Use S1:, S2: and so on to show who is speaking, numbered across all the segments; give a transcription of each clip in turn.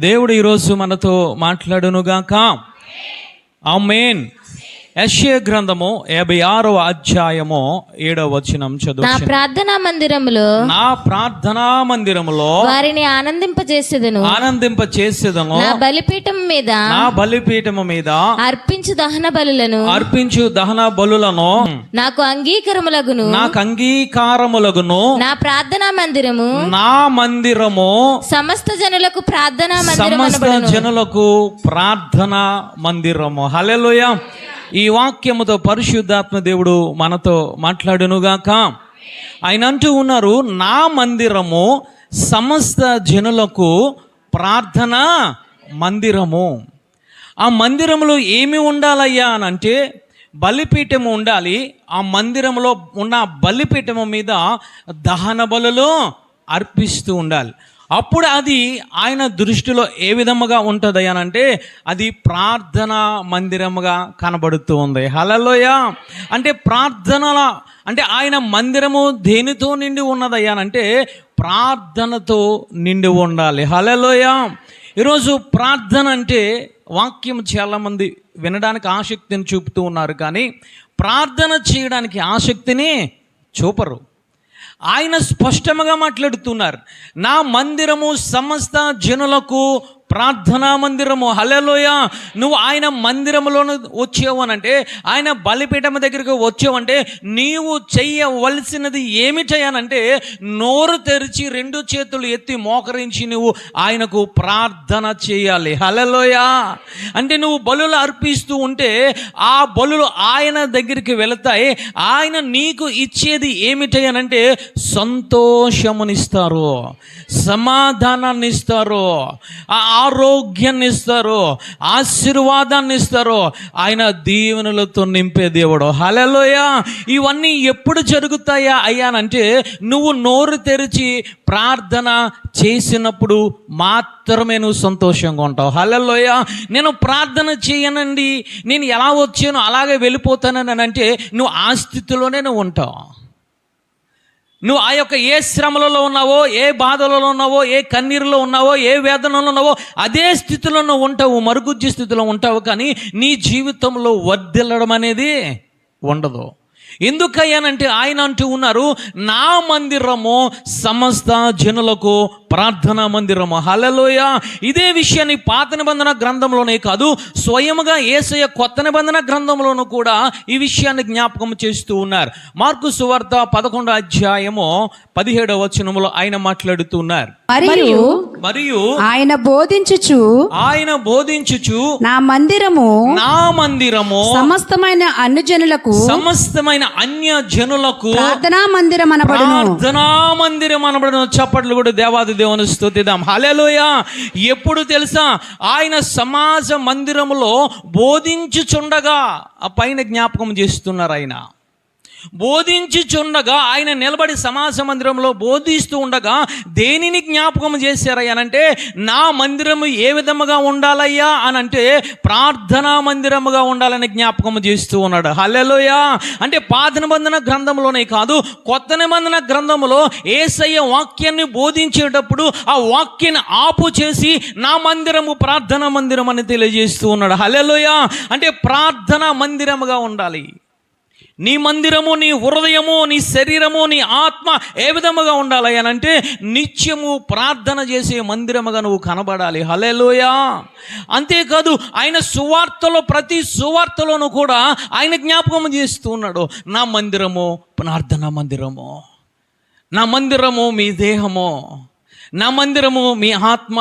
S1: దేవుడు ఈరోజు మనతో మాట్లాడునుగాక. ఆమేన్. యెషయా గ్రంథము 56వ అధ్యాయము 7వ వచనం చదువు.
S2: నా ప్రార్థనా మందిరములో వారిని ఆనందింపజేసేదను. నా బలిపీఠము మీద అర్పించు దహన బలులను నాకు అంగీకారములగును. నా ప్రార్థనా మందిరము సమస్త జనులకు
S1: ప్రార్థనా మందిరము. హల్లెలూయా. ఈ వాక్యముతో పరిశుద్ధాత్మ దేవుడు మనతో మాట్లాడునుగాక. ఆయన అంటూ ఉన్నారు, నా మందిరము సమస్త జనులకు ప్రార్థనా మందిరము. ఆ మందిరములో ఏమి ఉండాలయ్యా అని అంటే బలిపీఠము ఉండాలి. ఆ మందిరంలో ఉన్న బలిపీఠము మీద దహన బలులు అర్పిస్తూ ఉండాలి. అప్పుడు అది ఆయన దృష్టిలో ఏ విధముగా ఉంటుంది అని అంటే అది ప్రార్థనా మందిరముగా కనబడుతూ ఉంది. హల్లెలూయా. అంటే ప్రార్థనల అంటే ఆయన మందిరము దేనితో నిండి ఉన్నదయ్యానంటే ప్రార్థనతో నిండి ఉండాలి. హల్లెలూయా. ఈరోజు ప్రార్థన అంటే వాక్యం చాలామంది వినడానికి ఆసక్తిని చూపుతూ ఉన్నారు, కానీ ప్రార్థన చేయడానికి ఆసక్తిని చూపరు. ఆయన స్పష్టంగా మాట్లాడుతున్నారు, నా మందిరము సమస్త జనులకు ప్రార్థనా మందిరము. హల్లెలూయా. నువ్వు ఆయన మందిరములోను వచ్చావు అని అంటే, ఆయన బలిపీఠం దగ్గరికి వచ్చావంటే నీవు చెయ్యవలసినది ఏమి చేయాలంటే నోరు తెరిచి 2 చేతులు ఎత్తి మోకరించి నువ్వు ఆయనకు ప్రార్థన చేయాలి. హల్లెలూయా. అంటే నువ్వు బలులు అర్పిస్తూ ఉంటే ఆ బలులు ఆయన దగ్గరికి వెళతాయి. ఆయన నీకు ఇచ్చేది ఏమిటనంటే సంతోషమునిస్తారు, సమాధానాన్ని ఇస్తారు, ఆరోగ్యాన్ని ఇస్తారు, ఆశీర్వాదాన్ని ఇస్తారు. ఆయన దీవెనలతో నింపే దేవుడు. హల్లెలూయా. ఇవన్నీ ఎప్పుడు జరుగుతాయా అయ్యానంటే నువ్వు నోరు తెరిచి ప్రార్థన చేసినప్పుడు మాత్రమే నువ్వు సంతోషంగా ఉంటావు. హల్లెలూయా. నేను ప్రార్థన చేయనండి, నేను ఎలా వచ్చానో అలాగే వెళ్ళిపోతానని అంటే నువ్వు ఆ స్థితిలోనే నువ్వు ఉంటావు. నువ్వు ఆ యొక్క ఏ శ్రమలలో ఉన్నావో, ఏ బాధలలో ఉన్నావో, ఏ కన్నీరులో ఉన్నావో, ఏ వేదనలో ఉన్నావో అదే స్థితిలో నువ్వు ఉంటావు, మరుగుజ్జు స్థితిలో ఉంటావు. కానీ నీ జీవితంలో వర్ధిల్లడం అనేది ఉండదు. ఎందుకయ్యానంటే ఆయన అంటూ ఉన్నారు, నా మందిరము సమస్త జనులకు ప్రార్థనా మందిరము. హల్లెలూయా. ఇదే విషయాన్ని పాత నిబంధన గ్రంథంలోనే కాదు, స్వయముగా యేసయ్య కొత్త నిబంధన గ్రంథంలోనూ కూడా ఈ విషయాన్ని జ్ఞాపకం చేస్తూ ఉన్నారు. మార్కు సువార్త 11వ అధ్యాయము 17వ వచనములో ఆయన మాట్లాడుతున్నారు, మరియు
S3: ఆయన బోధించుచు నా మందిరము సమస్తమైన
S1: అన్య జనులకు
S3: ప్రార్థనా మందిరం
S1: అనబడును. చప్పట్లు కూడా దేవాది దేవుని స్తుతిద్దాం. హల్లెలూయా. ఎప్పుడు తెలుసా? ఆయన సమాజ మందిరములో బోధించుచుండగా ఆ పైన జ్ఞాపకం చేస్తున్నారు. ఆయన బోధించుచుండగా, ఆయన నిలబడి సమాజ మందిరంలో బోధిస్తూ ఉండగా దేనిని జ్ఞాపకం చేశారయ్యానంటే నా మందిరము ఏ విధముగా ఉండాలయ్యా అని అంటే ప్రార్థనా మందిరముగా ఉండాలని జ్ఞాపకం చేస్తూ ఉన్నాడు. హల్లెలూయా. అంటే పాత నిబంధన గ్రంథంలోనే కాదు, కొత్త నిబంధన గ్రంథంలో యేసయ్య వాక్యాన్ని బోధించేటప్పుడు ఆ వాక్యాన్ని ఆపు చేసి నా మందిరము ప్రార్థనా మందిరం అని తెలియజేస్తూ ఉన్నాడు. హల్లెలూయా. అంటే ప్రార్థనా మందిరముగా ఉండాలి. నీ మందిరము, నీ హృదయము, నీ శరీరము, నీ ఆత్మ ఏ విధముగా ఉండాలి అని అంటే నిత్యము ప్రార్థన చేసే మందిరముగా నువ్వు కనబడాలి. హల్లెలూయా. అంతేకాదు ఆయన సువార్తలో ప్రతి సువార్తలోనూ కూడా ఆయన జ్ఞాపకం చేస్తూ ఉన్నాడు, నా మందిరము ప్రార్థనా మందిరము, నా మందిరము మీ దేహము, నా మందిరము మీ ఆత్మ,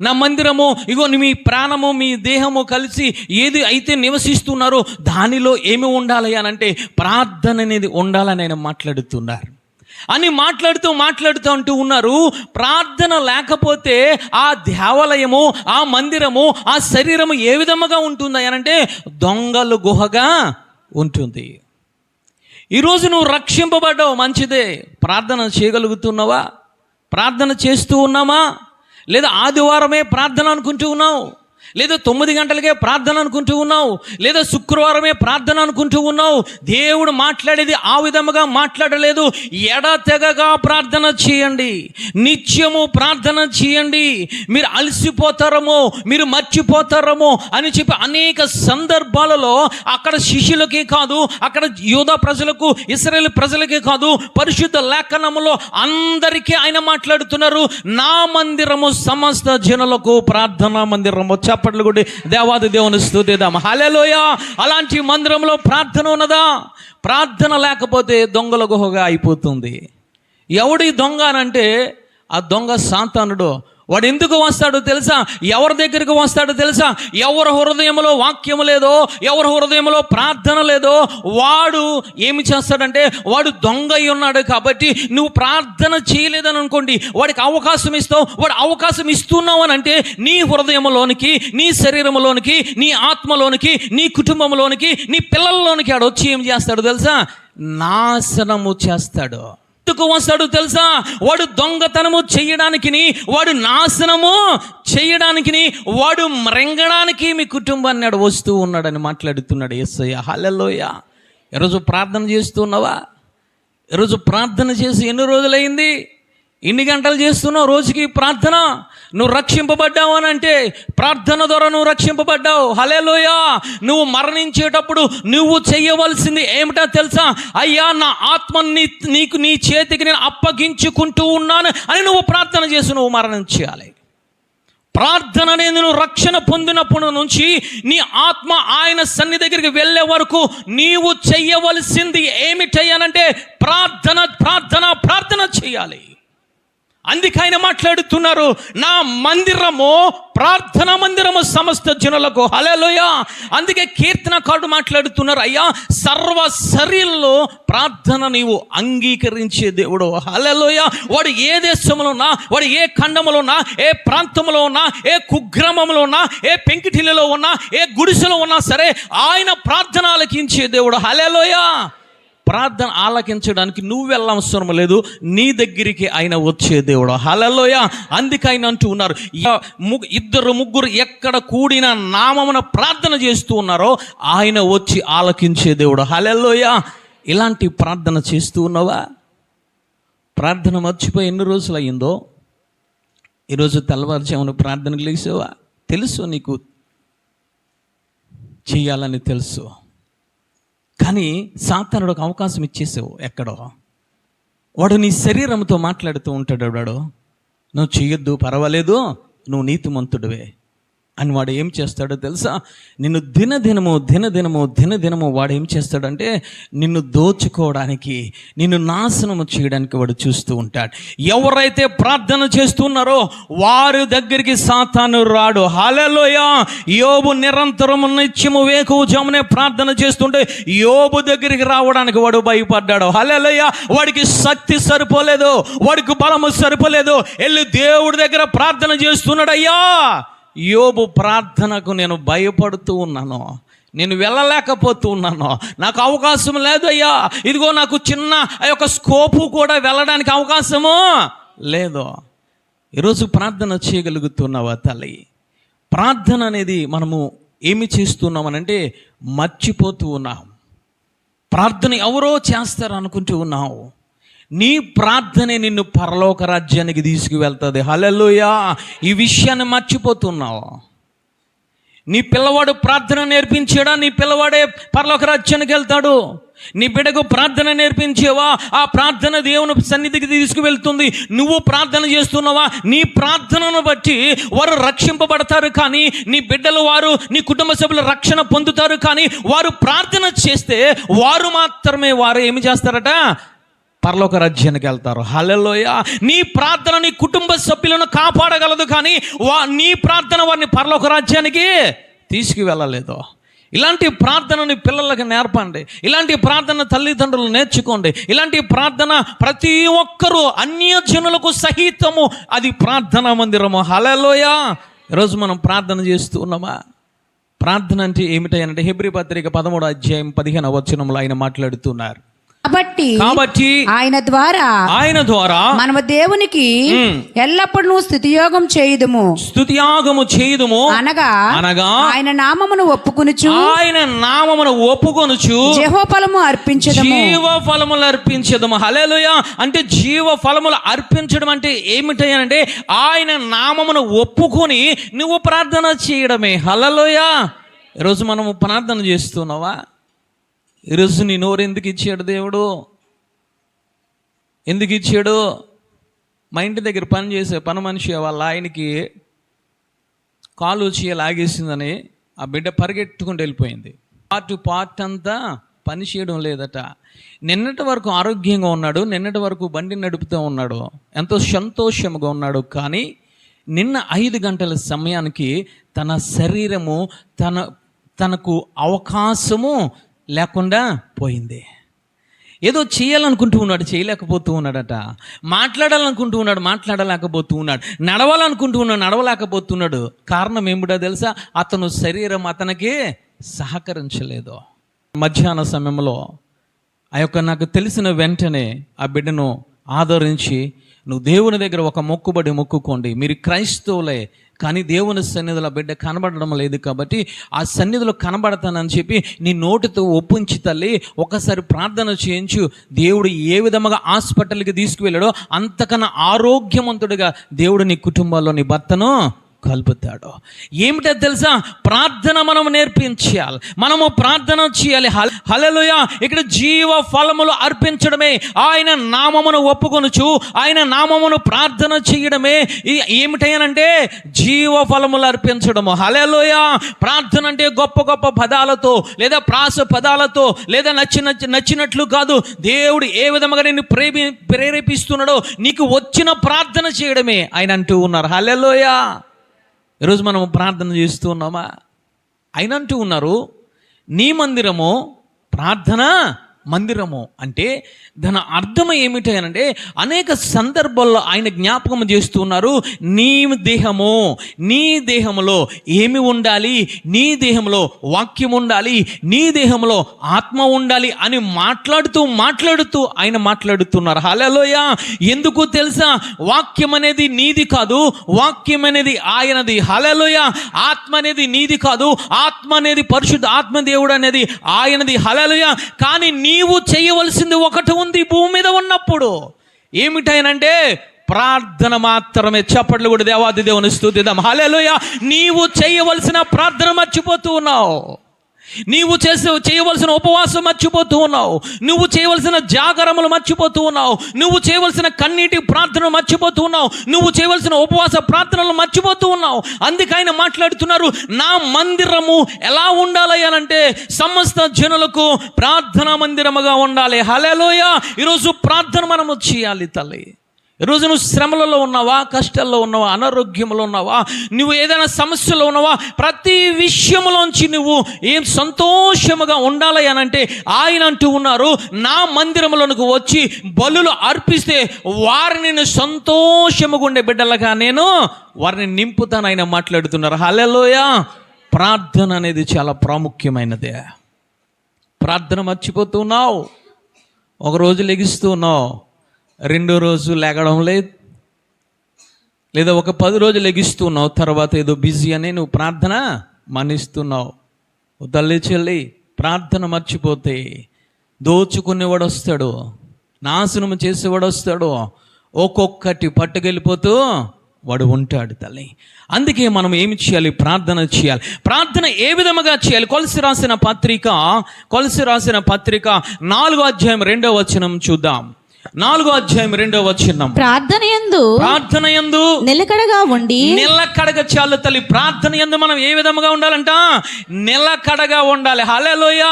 S1: నా మందిరము ఇగో మీ ప్రాణము మీ దేహము కలిసి ఏది అయితే నివసిస్తున్నారో దానిలో ఏమి ఉండాలి అని అంటే ప్రార్థన అనేది ఉండాలని ఆయన మాట్లాడుతున్నారు. అని మాట్లాడుతూ అంటూ ఉన్నారు, ప్రార్థన లేకపోతే ఆ దేవాలయము, ఆ మందిరము, ఆ శరీరము ఏ విధముగా ఉంటుంది అని అంటే దొంగలు గుహగా ఉంటుంది. ఈరోజు నువ్వు రక్షింపబడ్డావు, మంచిదే. ప్రార్థన చేయగలుగుతున్నావా? ప్రార్థన చేస్తూ ఉన్నామా? లేదా ఆదివారమే ప్రార్థన అనుకుంటూ ఉన్నావు? లేదా 9 గంటలకే ప్రార్థన అనుకుంటూ ఉన్నావు, లేదా శుక్రవారమే ప్రార్థన అనుకుంటూ ఉన్నావు. దేవుడు మాట్లాడేది ఆ విధముగా మాట్లాడలేదు. ఎడతెగగా ప్రార్థన చేయండి, నిత్యము ప్రార్థన చేయండి. మీరు అలసిపోతారేమో, మీరు మర్చిపోతారేమో అని చెప్పి అనేక సందర్భాలలో అక్కడ శిష్యులకే కాదు, అక్కడ యూదా ప్రజలకు, ఇశ్రాయేలు ప్రజలకే కాదు, పరిశుద్ధ లేఖనములో అందరికీ ఆయన మాట్లాడుతున్నారు. నా మందిరము సమస్త జనులకు ప్రార్థనా మందిరము. చప్పట్లు కొట్టి దేవాది దేవుని స్తుతిద్దాం. హల్లెలూయా. అలాంటి మందిరంలో ప్రార్థన ఉన్నదా? ప్రార్థన లేకపోతే దొంగల గుహగా అయిపోతుంది. ఎవడి దొంగ అనంటే ఆ దొంగ సాతానుడు. వాడు ఎందుకు వస్తాడో తెలుసా? ఎవరి దగ్గరికి వస్తాడో తెలుసా? ఎవరి హృదయంలో వాక్యము లేదో, ఎవరి హృదయంలో ప్రార్థన లేదో వాడు ఏమి చేస్తాడంటే వాడు దొంగ అయి ఉన్నాడు. కాబట్టి నువ్వు ప్రార్థన చేయలేదని అనుకోండి, వాడికి అవకాశం ఇస్తావు. వాడు అవకాశం ఇస్తున్నావు అని అంటే నీ హృదయంలోనికి, నీ శరీరంలోనికి, నీ ఆత్మలోనికి, నీ కుటుంబంలోనికి, నీ పిల్లల్లోనికి వాడు వచ్చి ఏం చేస్తాడు తెలుసా? నాశనము చేస్తాడు. ఎందుకు వస్తాడు తెలుసా? వాడు దొంగతనము చేయడానికి, వాడు నాశనము చేయడానికి, వాడు మృంగడానికి మీ కుటుంబాన్ని వాడు వస్తూ ఉన్నాడని మాట్లాడుతున్నాడు యేసయ్య. హల్లెలూయా. ఈరోజు ప్రార్థన చేస్తున్నావా? ఈరోజు ప్రార్థన చేసి ఎన్ని రోజులైంది? ఎన్ని గంటలు చేస్తున్నావు రోజుకి ప్రార్థన? నువ్వు రక్షింపబడ్డావు అని అంటే ప్రార్థన ద్వారా నువ్వు రక్షింపబడ్డావు. హల్లెలూయా. నువ్వు మరణించేటప్పుడు నువ్వు చేయవలసింది ఏమిటో తెలుసా? అయ్యా, నా ఆత్మని నీకు, నీ చేతికి నేను అప్పగించుకుంటూ ఉన్నాను అని నువ్వు ప్రార్థన చేసి నువ్వు మరణించాలి. ప్రార్థన అనేది నువ్వు రక్షణ పొందినప్పటి నుంచి నీ ఆత్మ ఆయన సన్నిధి దగ్గరికి వెళ్ళే వరకు నీవు చెయ్యవలసింది ఏమిటయ్యానంటే ప్రార్థన, ప్రార్థన, ప్రార్థన చేయాలి. అందుకే ఆయన మాట్లాడుతున్నారు, నా మందిరము ప్రార్థన మందిరము సమస్త జనులకు. హల్లెలూయా. అందుకే కీర్తనకారుడు మాట్లాడుతున్నారు, అయ్యా సర్వ శరీరంలో ప్రార్థన నీవు అంగీకరించే దేవుడు. హల్లెలూయా. వాడు ఏ దేశంలో ఉన్నా, వాడు ఏ ఖండంలో ఉన్నా, ఏ ప్రాంతంలో ఉన్నా, ఏ కుగ్రామంలో ఉన్నా, ఏ పెంకిటిలో ఉన్నా, ఏ గుడిసెలో ఉన్నా సరే ఆయన ప్రార్థన ఆలకించే దేవుడు. హల్లెలూయా. ప్రార్థన ఆలకించడానికి నువ్వు వెళ్ళవసరం లేదు, నీ దగ్గరికి ఆయన వచ్చే దేవుడు. హల్లెలూయా. అందుకే ఆయన అంటూ ఉన్నారు, 2-3 ఎక్కడ కూడిన నామమున ప్రార్థన చేస్తూ ఉన్నారో ఆయన వచ్చి ఆలకించే దేవుడు. హల్లెలూయా. ఇలాంటి ప్రార్థన చేస్తూ ఉన్నావా? ప్రార్థన మర్చిపోయి ఎన్ని రోజులు అయ్యిందో? ఈరోజు తెల్లవారుజామున ప్రార్థనకు లేచావా? తెలుసు, నీకు చేయాలని తెలుసు, కానీ సాతానుడు ఒక అవకాశం ఇచ్చేసావు. ఎక్కడో వాడు నీ శరీరంతో మాట్లాడుతూ ఉంటాడు. వాడు నువ్వు చేయొద్దు, పర్వాలేదు, నువ్వు నీతిమంతుడివే అని వాడు ఏం చేస్తాడో తెలుసా? నిన్ను దినదినము వాడు ఏం చేస్తాడంటే నిన్ను దోచుకోవడానికి, నిన్ను నాశనము చేయడానికి వాడు చూస్తూ ఉంటాడు. ఎవరైతే ప్రార్థన చేస్తున్నారో వారి దగ్గరికి సాతాను రాడు. హల్లెలూయా. యోబు నిరంతరము నిత్యము వేకువజామునే ప్రార్థన చేస్తుంటే యోబు దగ్గరికి రావడానికి వాడు భయపడ్డాడు. హల్లెలూయా. వాడికి శక్తి సరిపోలేదు, వాడికి బలము సరిపోలేదు. వెళ్ళి దేవుడి దగ్గర ప్రార్థన చేస్తున్నాడు, అయ్యా యోబు ప్రార్థనకు నేను భయపడుతూ ఉన్నాను, నేను వెళ్ళలేకపోతూ ఉన్నాను, నాకు అవకాశం లేదు అయ్యా. ఇదిగో నాకు చిన్న ఆ యొక్క స్కోపు కూడా వెళ్ళడానికి అవకాశము లేదు. ఈరోజు ప్రార్థన చేయగలుగుతున్నావా తల్లి? ప్రార్థన అనేది మనము ఏమి చేస్తున్నామనంటే మర్చిపోతూ ఉన్నాం. ప్రార్థన ఎవరో చేస్తారు అనుకుంటూ ఉన్నావు. నీ ప్రార్థనే నిన్ను పరలోక రాజ్యానికి తీసుకువెళ్తుంది. హల్లెలూయా. ఈ విషయాన్ని మర్చిపోతున్నావు. నీ పిల్లవాడు ప్రార్థన నేర్పించాడా? నీ పిల్లవాడే పరలోక రాజ్యానికి వెళ్తాడు. నీ బిడ్డకు ప్రార్థన నేర్పించేవా? ఆ ప్రార్థన దేవుని సన్నిధికి తీసుకువెళ్తుంది. నువ్వు ప్రార్థన చేస్తున్నావా? నీ ప్రార్థనను బట్టి వారు రక్షింపబడతారు, కానీ నీ బిడ్డలు, వారు, నీ కుటుంబ సభ్యులు రక్షణ పొందుతారు. కానీ వారు ప్రార్థన చేస్తే వారు మాత్రమే వారు ఏమి చేస్తారట? పరలోక రాజ్యానికి వెళ్తారు. హల్లెలూయా. నీ ప్రార్థన నీ కుటుంబ సభ్యులను కాపాడగలదు, కానీ నీ ప్రార్థన వారిని పరలోక రాజ్యానికి తీసుకువెళ్ళలేదు. ఇలాంటి ప్రార్థనని పిల్లలకి నేర్పండి. ఇలాంటి ప్రార్థన తల్లిదండ్రులు నేర్చుకోండి. ఇలాంటి ప్రార్థన ప్రతి ఒక్కరూ అన్యజనులకు సహితము అది ప్రార్థనా మందిరము. హల్లెలూయా. ఈరోజు మనం ప్రార్థన చేస్తూ ఉన్నామా? ప్రార్థన అంటే ఏమిటంటే హెబ్రీ పత్రిక 13వ అధ్యాయం 15వ వచనంలో ఆయన మాట్లాడుతున్నారు, కాబట్టి
S3: ఆయన ద్వారా మనము దేవునికి ఎల్లప్పుడూ స్తుతియోగం చేయుదుము అనగా ఆయన నామమును ఒప్పుకొనుచు జీవ ఫలములు
S1: అర్పించదము. హల్లెలూయా. అంటే జీవ ఫలములు అర్పించడం అంటే ఏమిటంటే ఆయన నామమును ఒప్పుకొని నువ్వు ప్రార్థన చేయడమే. హల్లెలూయా. ఈరోజు మనము ప్రార్థన చేస్తున్నావా? ఈరోజు నీ నోరు ఎందుకు ఇచ్చాడు దేవుడు? ఎందుకు ఇచ్చాడు? మా ఇంటి దగ్గర పని చేసే పని మనిషి వాళ్ళ ఆయనకి కాలు చేయ లాగేసిందని ఆ బిడ్డ పరిగెట్టుకుంటూ వెళ్ళిపోయింది. పార్ట్ అంతా పని చేయడం లేదట. నిన్నటి వరకు ఆరోగ్యంగా ఉన్నాడు, నిన్నటి వరకు బండి నడుపుతూ ఉన్నాడు, ఎంతో సంతోషంగా ఉన్నాడు. కానీ నిన్న 5 గంటల సమయానికి తన శరీరము తనకు అవకాశము లేకుండా పోయింది. ఏదో చేయాలనుకుంటూ ఉన్నాడు, చేయలేకపోతూ ఉన్నాడట. మాట్లాడాలనుకుంటూ ఉన్నాడు, మాట్లాడలేకపోతూ ఉన్నాడు. నడవాలనుకుంటూ ఉన్నాడు, నడవలేకపోతున్నాడు. కారణం ఏమిటో తెలుసా? అతను శరీరం అతనికి సహకరించలేదు. మధ్యాహ్న సమయంలో నాకు తెలిసిన వెంటనే ఆ బిడ్డను ఆదరించి, నువ్వు దేవుని దగ్గర ఒక మొక్కుబడి మొక్కుకోండి, మీరు క్రైస్తవులే కానీ దేవుని సన్నిధిలో బిడ్డ కనబడడం లేదు కాబట్టి ఆ సన్నిధిలో కనబడతానని చెప్పి నీ నోటితో ఒప్పించి తల్లి ఒకసారి ప్రార్థన చేయించు. దేవుడు ఏ విధముగా హాస్పిటల్కి తీసుకువెళ్ళాడో అంతకన్నా ఆరోగ్యవంతుడిగా దేవుడు నీ కుటుంబాల్లో నీ భర్తను కలుపుతాడు. ఏమిటో తెలుసా? ప్రార్థన మనం నేర్పించాలి, మనము ప్రార్థన చేయాలి. హల్లెలూయా. ఇక్కడ జీవ ఫలములు అర్పించడమే, ఆయన నామమును ఒప్పుకొనుచు ఆయన నామమును ప్రార్థన చేయడమే ఏమిటంటే జీవ ఫలములు అర్పించడము. హల్లెలూయా. ప్రార్థన అంటే గొప్ప గొప్ప పదాలతో లేదా ప్రాస పదాలతో లేదా నచ్చినట్లు కాదు. దేవుడు ఏ విధముగా నిన్ను ప్రేరేపిస్తున్నాడో నీకు వచ్చిన ప్రార్థన చేయడమే ఆయన అంటూ ఉన్నారు. హల్లెలూయా. ఈరోజు మనము ప్రార్థన చేస్తూ ఉన్నామా? ఆయన అంటూ ఉన్నారు, నీ మందిరము ప్రార్థన మందిరము. అంటే దాని అర్థం ఏమిటంటే అనేక సందర్భాల్లో ఆయన జ్ఞాపకం చేస్తూ ఉన్నారు, నీ దేహములో ఏమి ఉండాలి? నీ దేహంలో వాక్యం ఉండాలి, నీ దేహంలో ఆత్మ ఉండాలి అని మాట్లాడుతూ ఆయన మాట్లాడుతున్నారు. హల్లెలూయా. ఎందుకు తెలుసా? వాక్యం అనేది నీది కాదు, వాక్యం అనేది ఆయనది. హల్లెలూయా. ఆత్మ అనేది నీది కాదు, ఆత్మ అనేది పరిశుద్ధ ఆత్మదేవుడు అనేది ఆయనది. హల్లెలూయా. కానీ నీవు చేయవలసింది ఒకటి ఉంది భూమి మీద ఉన్నప్పుడు. ఏమిటైనంటే ప్రార్థన మాత్రమే. చప్పట్లు కూడా దేవాది దేవుని స్తుతిద్దాం. హల్లెలూయా. నీవు చేయవలసిన ప్రార్థన మర్చిపోతూ ఉన్నావు, నీవు చేయవలసిన ఉపవాసం మర్చిపోతూ ఉన్నావు, నువ్వు చేయవలసిన జాగరములు మర్చిపోతూ ఉన్నావు, నువ్వు చేయవలసిన కన్నీటి ప్రార్థనలు మర్చిపోతూ ఉన్నావు, నువ్వు చేయవలసిన ఉపవాస ప్రార్థనలు మర్చిపోతూ ఉన్నావు. అందుకే ఆయన మాట్లాడుతున్నారు, నా మందిరము ఎలా ఉండాలి అనంటే సమస్త జనులకు ప్రార్థనా మందిరముగా ఉండాలి. హల్లెలూయా. ఈరోజు ప్రార్థన మనము చేయాలి తల్లి. ఈరోజు నువ్వు శ్రమలలో ఉన్నావా, కష్టాల్లో ఉన్నావా, అనారోగ్యంలో ఉన్నావా, నువ్వు ఏదైనా సమస్యలో ఉన్నావా, ప్రతి విషయంలోంచి నువ్వు ఏం సంతోషముగా ఉండాలి అనంటే ఆయన అంటూ ఉన్నారు, నా మందిరములకు వచ్చి బలులు అర్పిస్తే వారిని సంతోషముగా ఉండే బిడ్డలుగా నేను వారిని నింపుతాను ఆయన మాట్లాడుతున్నారు. హల్లెలూయా. ప్రార్థన అనేది చాలా ప్రాముఖ్యమైనదే. ప్రార్థన మర్చిపోతున్నావు. ఒకరోజు లెగిస్తున్నావు, రెండో రోజు లేగడం లేదు, లేదా ఒక 10 రోజులు లెగిస్తున్నావు, తర్వాత ఏదో బిజీ అని నువ్వు ప్రార్థన మానేస్తున్నావు. తల్లి చెల్లి, ప్రార్థన మర్చిపోతే దోచుకునేవాడు వస్తాడు, నాశనం చేసేవాడు వస్తాడు, ఒక్కొక్కటి పట్టుకెళ్ళిపోతూ వాడు ఉంటాడు తల్లి. అందుకే మనం ఏమి చేయాలి? ప్రార్థన చేయాలి. ప్రార్థన ఏ విధముగా చేయాలి? కొలసి రాసిన పత్రిక 4వ అధ్యాయం 2వ వచనం చూద్దాం. 4వ అధ్యాయం 2వ వచనం.
S2: ప్రార్థన యందు నిలకడగా ఉండి.
S1: నిలకడగా చాలు తల్లి. ప్రార్థన యందు మనం ఏ విధముగా ఉండాలంట? నిలకడగా ఉండాలి. హల్లెలూయా.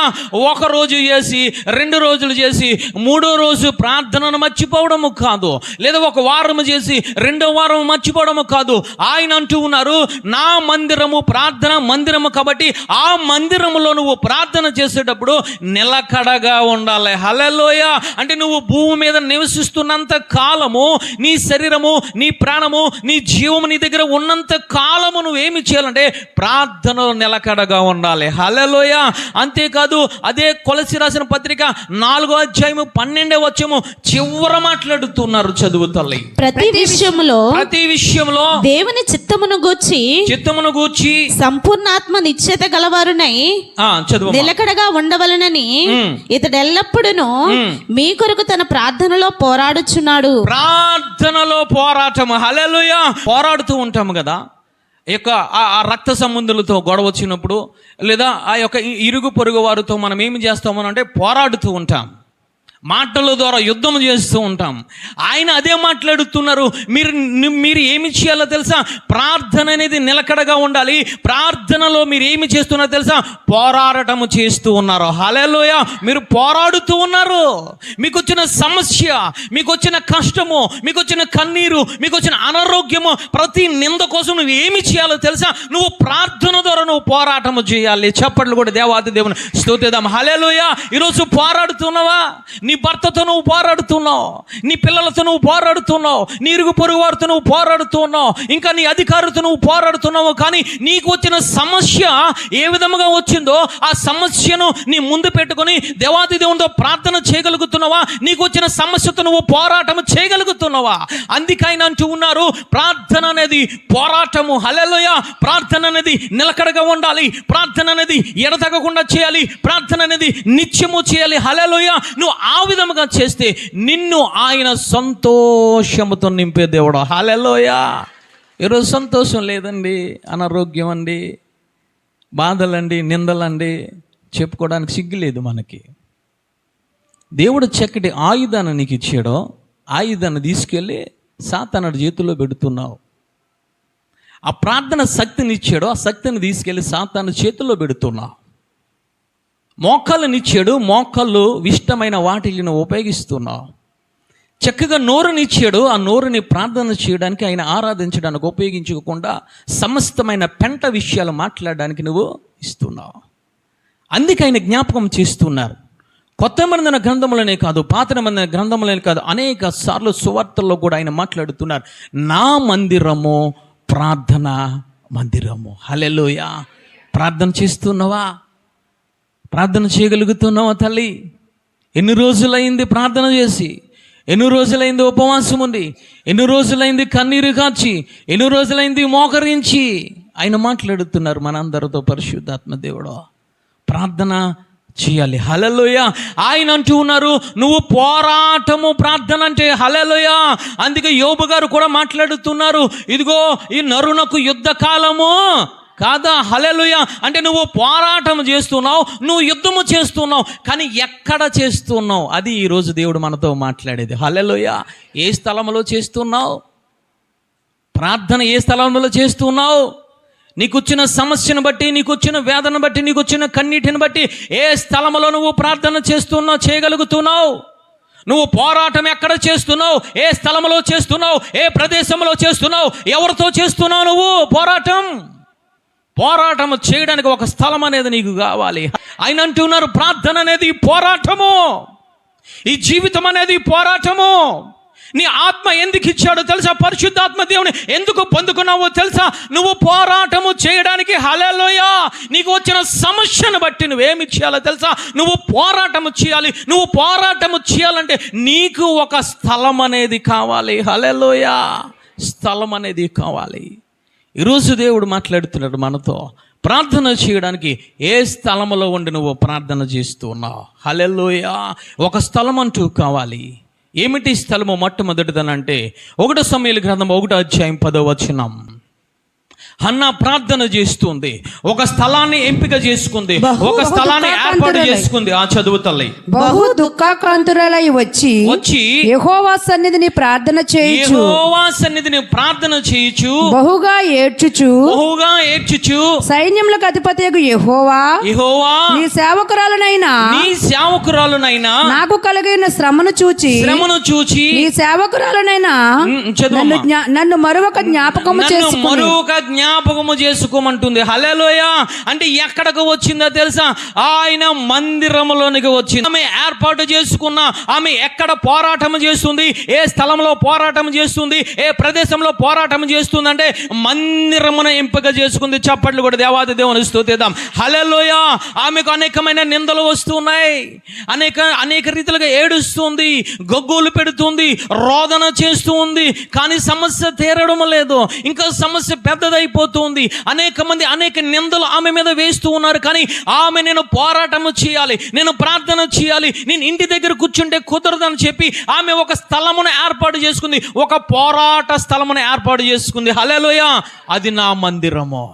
S1: ఒక రోజు చేసి 2 రోజులు చేసి 3వ రోజు ప్రార్థనను మర్చిపోవడము కాదు, లేదా ఒక వారం చేసి 2వ వారం మర్చిపోవడము కాదు. ఆయన అంటూ ఉన్నారు, నా మందిరము ప్రార్థన మందిరము కాబట్టి ఆ మందిరములో నువ్వు ప్రార్థన చేసేటప్పుడు నిలకడగా ఉండాలి. హల్లెలూయా. అంటే నువ్వు భూమి మీద నివసిస్తున్నంత కాలము నీ శరీరము, నీ ప్రాణము, నీ జీవము నీ దగ్గర ఉన్నంత కాలము నువ్వేమి చేయాలంటే ప్రార్థనలో నిలకడగా ఉండాలి. హల్లెలూయా. అంతేకాదు అదే కొలసి రాసిన పత్రిక 4వ అధ్యాయము 12వ వచనము చివర మాట్లాడుతున్నారు చదువు తల్లి.
S2: ప్రతి విషయంలో దేవుని చిత్తమును గూర్చి సంపూర్ణాత్మ నిశ్చయత గలవారునై నిలకడగా ఉండవలనని ఇతడు ఎల్లప్పుడూ మీ కొరకు తన ప్రార్థనలో పోరాడుచున్నాడు.
S1: ప్రార్థనలో పోరాటము. హల్లెలూయా. పోరాడుతూ ఉంటాము కదా, ఆ రక్త సంబంధులతో గొడవ వచ్చినప్పుడు, లేదా ఆ యొక్క ఇరుగు పొరుగు వారితో మనం ఏమి చేస్తామని అంటే పోరాడుతూ ఉంటాం, మాటల ద్వారా యుద్ధం చేస్తూ ఉంటాం. ఆయన అదే మాట్లాడుతున్నారు, మీరు ఏమి చేయాలో తెలుసా? ప్రార్థన అనేది నిలకడగా ఉండాలి. ప్రార్థనలో మీరు ఏమి చేస్తున్నారో తెలుసా? పోరాటము చేస్తూ ఉన్నారు. హల్లెలూయా. మీరు పోరాడుతూ ఉన్నారు. మీకు వచ్చిన సమస్య, మీకు వచ్చిన కష్టము, మీకు వచ్చిన కన్నీరు, మీకు వచ్చిన అనారోగ్యము, ప్రతి నింద కోసం నువ్వు ఏమి చేయాలో తెలుసా? నువ్వు ప్రార్థన ద్వారా నువ్వు పోరాటము చేయాలి. చప్పట్లు కూడా దేవాది దేవుని స్తుతిద్దాం. హల్లెలూయా. ఈరోజు పోరాడుతున్నావా? నీ భర్తతో నువ్వు పోరాడుతున్నావు, నీ పిల్లలతో నువ్వు పోరాడుతున్నావు, నీ ఇరుగు పొరుగు వారితో నువ్వు పోరాడుతున్నావు, ఇంకా నీ అధికారులతో నువ్వు పోరాడుతున్నావు. కానీ నీకు వచ్చిన సమస్య ఏ విధముగా వచ్చిందో ఆ సమస్యను నీ ముందు పెట్టుకొని దేవాది దేవునితో ప్రార్థన చేయగలుగుతున్నావా? నీకు వచ్చిన సమస్యతో నువ్వు పోరాటం చేయగలుగుతున్నావా? అందుకైనా అంటూ ఉన్నారు, ప్రార్థన అనేది పోరాటము. హల్లెలూయా. ప్రార్థన అనేది నిలకడగా ఉండాలి. ప్రార్థన అనేది ఎడతెగకుండా చేయాలి. ప్రార్థన అనేది నిత్యము చేయాలి. హల్లెలూయా. నువ్వు ఆ విధముగా చేస్తే నిన్ను ఆయన సంతోషముతో నింపే దేవుడు. హల్లెలూయా. ఈరోజు సంతోషం లేదండి, అనారోగ్యం అండి, బాధలండి, నిందలండి, చెప్పుకోవడానికి సిగ్గులేదు మనకి. దేవుడు చక్కటి ఆయుధాన్ని నీకు ఇచ్చాడో ఆయుధాన్ని తీసుకెళ్ళి సాతానుడి చేతుల్లో పెడుతున్నావు. ఆ ప్రార్థన శక్తిని ఇచ్చాడో ఆ శక్తిని తీసుకెళ్ళి సాతాను చేతుల్లో పెడుతున్నావు. మోకాళ్ళనిచ్చాడు, మోకాళ్ళు ఇష్టమైన వాటిని ఉపయోగిస్తున్నావు. చక్కగా నోరునిచ్చాడు, ఆ నోరుని ప్రార్థన చేయడానికి, ఆయన ఆరాధించడానికి ఉపయోగించకుండా సమస్తమైన పెంట విషయాలు మాట్లాడడానికి నువ్వు ఇస్తున్నావు. అందుకే ఆయన జ్ఞాపకం చేస్తున్నారు. కొత్త నిబంధన గ్రంథములనే కాదు, పాత నిబంధన గ్రంథములనే కాదు, అనేక సార్లు సువార్తల్లో కూడా ఆయన మాట్లాడుతున్నారు, నా మందిరము ప్రార్థన మందిరము. హల్లెలూయా. ప్రార్థన చేస్తున్నావా? ప్రార్థన చేయగలుగుతున్నావా తల్లి? ఎన్ని రోజులైంది ప్రార్థన చేసి? ఎన్ని రోజులైంది ఉపవాసం ఉండి? ఎన్ని రోజులైంది కన్నీరు కాచి? ఎన్ని రోజులైంది మోకరించి? ఆయన మాట్లాడుతున్నారు మనందరితో. పరిశుద్ధాత్మ దేవుడు, ప్రార్థన చేయాలి. హల్లెలూయా. ఆయన అంటూ ఉన్నారు, నువ్వు పోరాటము ప్రార్థన అంటే. హల్లెలూయా. అందుకే యోబు గారు కూడా మాట్లాడుతున్నారు, ఇదిగో ఈ నరునకు యుద్ధ కాలము కాదా? హల్లెలూయా. అంటే నువ్వు పోరాటం చేస్తున్నావు, నువ్వు యుద్ధము చేస్తున్నావు, కానీ ఎక్కడ చేస్తున్నావు? అది ఈరోజు దేవుడు మనతో మాట్లాడేది. హల్లెలూయా. ఏ స్థలంలో చేస్తున్నావు ప్రార్థన? ఏ స్థలంలో చేస్తున్నావు? నీకు వచ్చిన సమస్యను బట్టి, నీకు వచ్చిన వేదన బట్టి, నీకు వచ్చిన కన్నీటిని బట్టి ఏ స్థలంలో నువ్వు ప్రార్థన చేస్తున్నావు, చేయగలుగుతున్నావు? నువ్వు పోరాటం ఎక్కడ చేస్తున్నావు? ఏ స్థలంలో చేస్తున్నావు? ఏ ప్రదేశంలో చేస్తున్నావు? ఎవరితో చేస్తున్నావు నువ్వు పోరాటం? పోరాటము చేయడానికి ఒక స్థలం అనేది నీకు కావాలి. ఆయన అంటున్నారు, ప్రార్థన అనేది పోరాటము, ఈ జీవితం అనేది పోరాటము. నీ ఆత్మ ఎందుకు ఇచ్చాడో తెలుసా? పరిశుద్ధాత్మ దేవుని ఎందుకు పొందుకున్నావో తెలుసా? నువ్వు పోరాటము చేయడానికి. హల్లెలూయా. నీకు వచ్చిన సమస్యను బట్టి నువ్వేమి చేయాలో తెలుసా? నువ్వు పోరాటము చేయాలి. నువ్వు పోరాటము చేయాలంటే నీకు ఒక స్థలం అనేది కావాలి. హల్లెలూయా. స్థలం అనేది కావాలి. ఈరోజు దేవుడు మాట్లాడుతున్నాడు మనతో, ప్రార్థన చేయడానికి ఏ స్థలంలో ఉండి నువ్వు ప్రార్థన చేస్తూ ఉన్నావు? హల్లెలూయా. ఒక స్థలం అంటూ కావాలి. ఏమిటి స్థలము? మొట్టమొదటిదనంటే 1 సమూయేలు గ్రంథం 1వ అధ్యాయం 10వ వచనం. హన్నా ప్రార్థన చేస్తుంది, ఒక స్థలాన్ని ఎంపిక చేసుకుంది, ఒక స్థలాన్ని ఏర్పాటు చేసుకుంది. ఆ చదువు తల్లి.
S3: బహు దుఃఖాక్రాంతురాలై వచ్చి యెహోవా సన్నిధిని ప్రార్థన చేయుచు,
S1: యెహోవా సన్నిధిని ప్రార్థన చేయుచు,
S3: బహుగా ఏడ్చుచు సైన్యములకు అధిపతియగు యెహోవా, నీ సేవకురాలునైనా నాకు కలిగిన శ్రమను చూచి నీ సేవకురాలునైనా నన్ను మరొక జ్ఞాపకము చేసుకుని
S1: జ్ఞాపకము చేసుకోమంటుంది. హల్లెలూయా. అంటే ఎక్కడికి వచ్చిందో తెలుసా? ఆయన మందిరములోనికి వచ్చింది. ఆమె ఏర్పాటు చేసుకున్న, ఆమె ఎక్కడ పోరాటం చేస్తుంది, ఏ స్థలంలో పోరాటం చేస్తుంది, ఏ ప్రదేశంలో పోరాటం చేస్తుంది అంటే మందిరమున ఎంపిక చేసుకుంది. చప్పట్లు కూడా దేవాది దేవుని స్తుతిద్దాం. హల్లెలూయా. ఆమెకు అనేకమైన నిందలు వస్తున్నాయి, అనేక రీతిలుగా ఏడుస్తుంది, గొగ్గులు పెడుతుంది, రోదన చేస్తూ ఉంది. కానీ సమస్య తీరడం లేదు, ఇంకా సమస్య పెద్దదైపోతుంది. అనేక మంది అనేక నిందలు ఆమె మీద వేస్తూ ఉన్నారు. కానీ ఆమె నేను పోరాటం చేయాలి, నేను ప్రార్థన చేయాలి, నేను ఇంటి దగ్గర కూర్చుంటే కుదరదని చెప్పి ఆమె ఒక స్థలమును ఏర్పాటు చేసుకుంది, ఒక పోరాట స్థలమును ఏర్పాటు చేసుకుంది. హల్లెలూయా. అది నా మందిరము.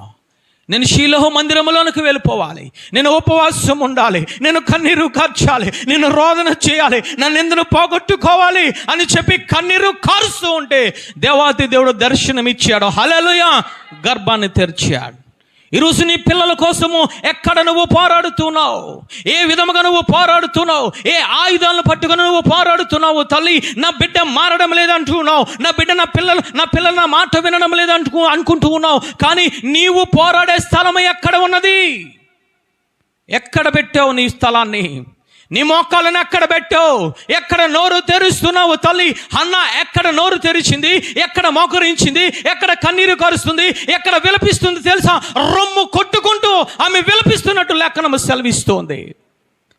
S1: నేను షీలోహు మందిరములోనికి వెళ్ళిపోవాలి, నేను ఉపవాసం ఉండాలి, నేను కన్నీరు కార్చాలి, నేను రోదన చేయాలి, నా నిందను పోగొట్టుకోవాలి అని చెప్పి కన్నీరు కారుస్తూ ఉంటే దేవాతి దేవుడు దర్శనం ఇచ్చాడు. హల్లెలూయా. గర్భాన్ని తెరిచాడు. ఈరోజు నీ పిల్లల కోసము ఎక్కడ నువ్వు పోరాడుతున్నావు, ఏ విధముగా నువ్వు పోరాడుతున్నావు, ఏ ఆయుధాలను పట్టుకుని నువ్వు పోరాడుతున్నావు? తల్లి, నా బిడ్డ మారడం లేదంటున్నావు, నా పిల్లలు నా మాట వినడం అనుకుంటూ ఉన్నావు. కానీ నీవు పోరాడే స్థలం ఎక్కడ ఉన్నది? ఎక్కడ పెట్టావు నీ స్థలాన్ని? నీ మోకాలను ఎక్కడ పెట్టావు? ఎక్కడ నోరు తెరుస్తున్నావు? తల్లి హన్నా ఎక్కడ నోరు తెరిచింది, ఎక్కడ మోకరించింది, ఎక్కడ కన్నీరు కారుస్తుంది, ఎక్కడ విలపిస్తుంది తెలుసా? రొమ్ము కొట్టుకుంటూ ఆమె విలపిస్తున్నట్టు లేఖనం సెలవిస్తోంది.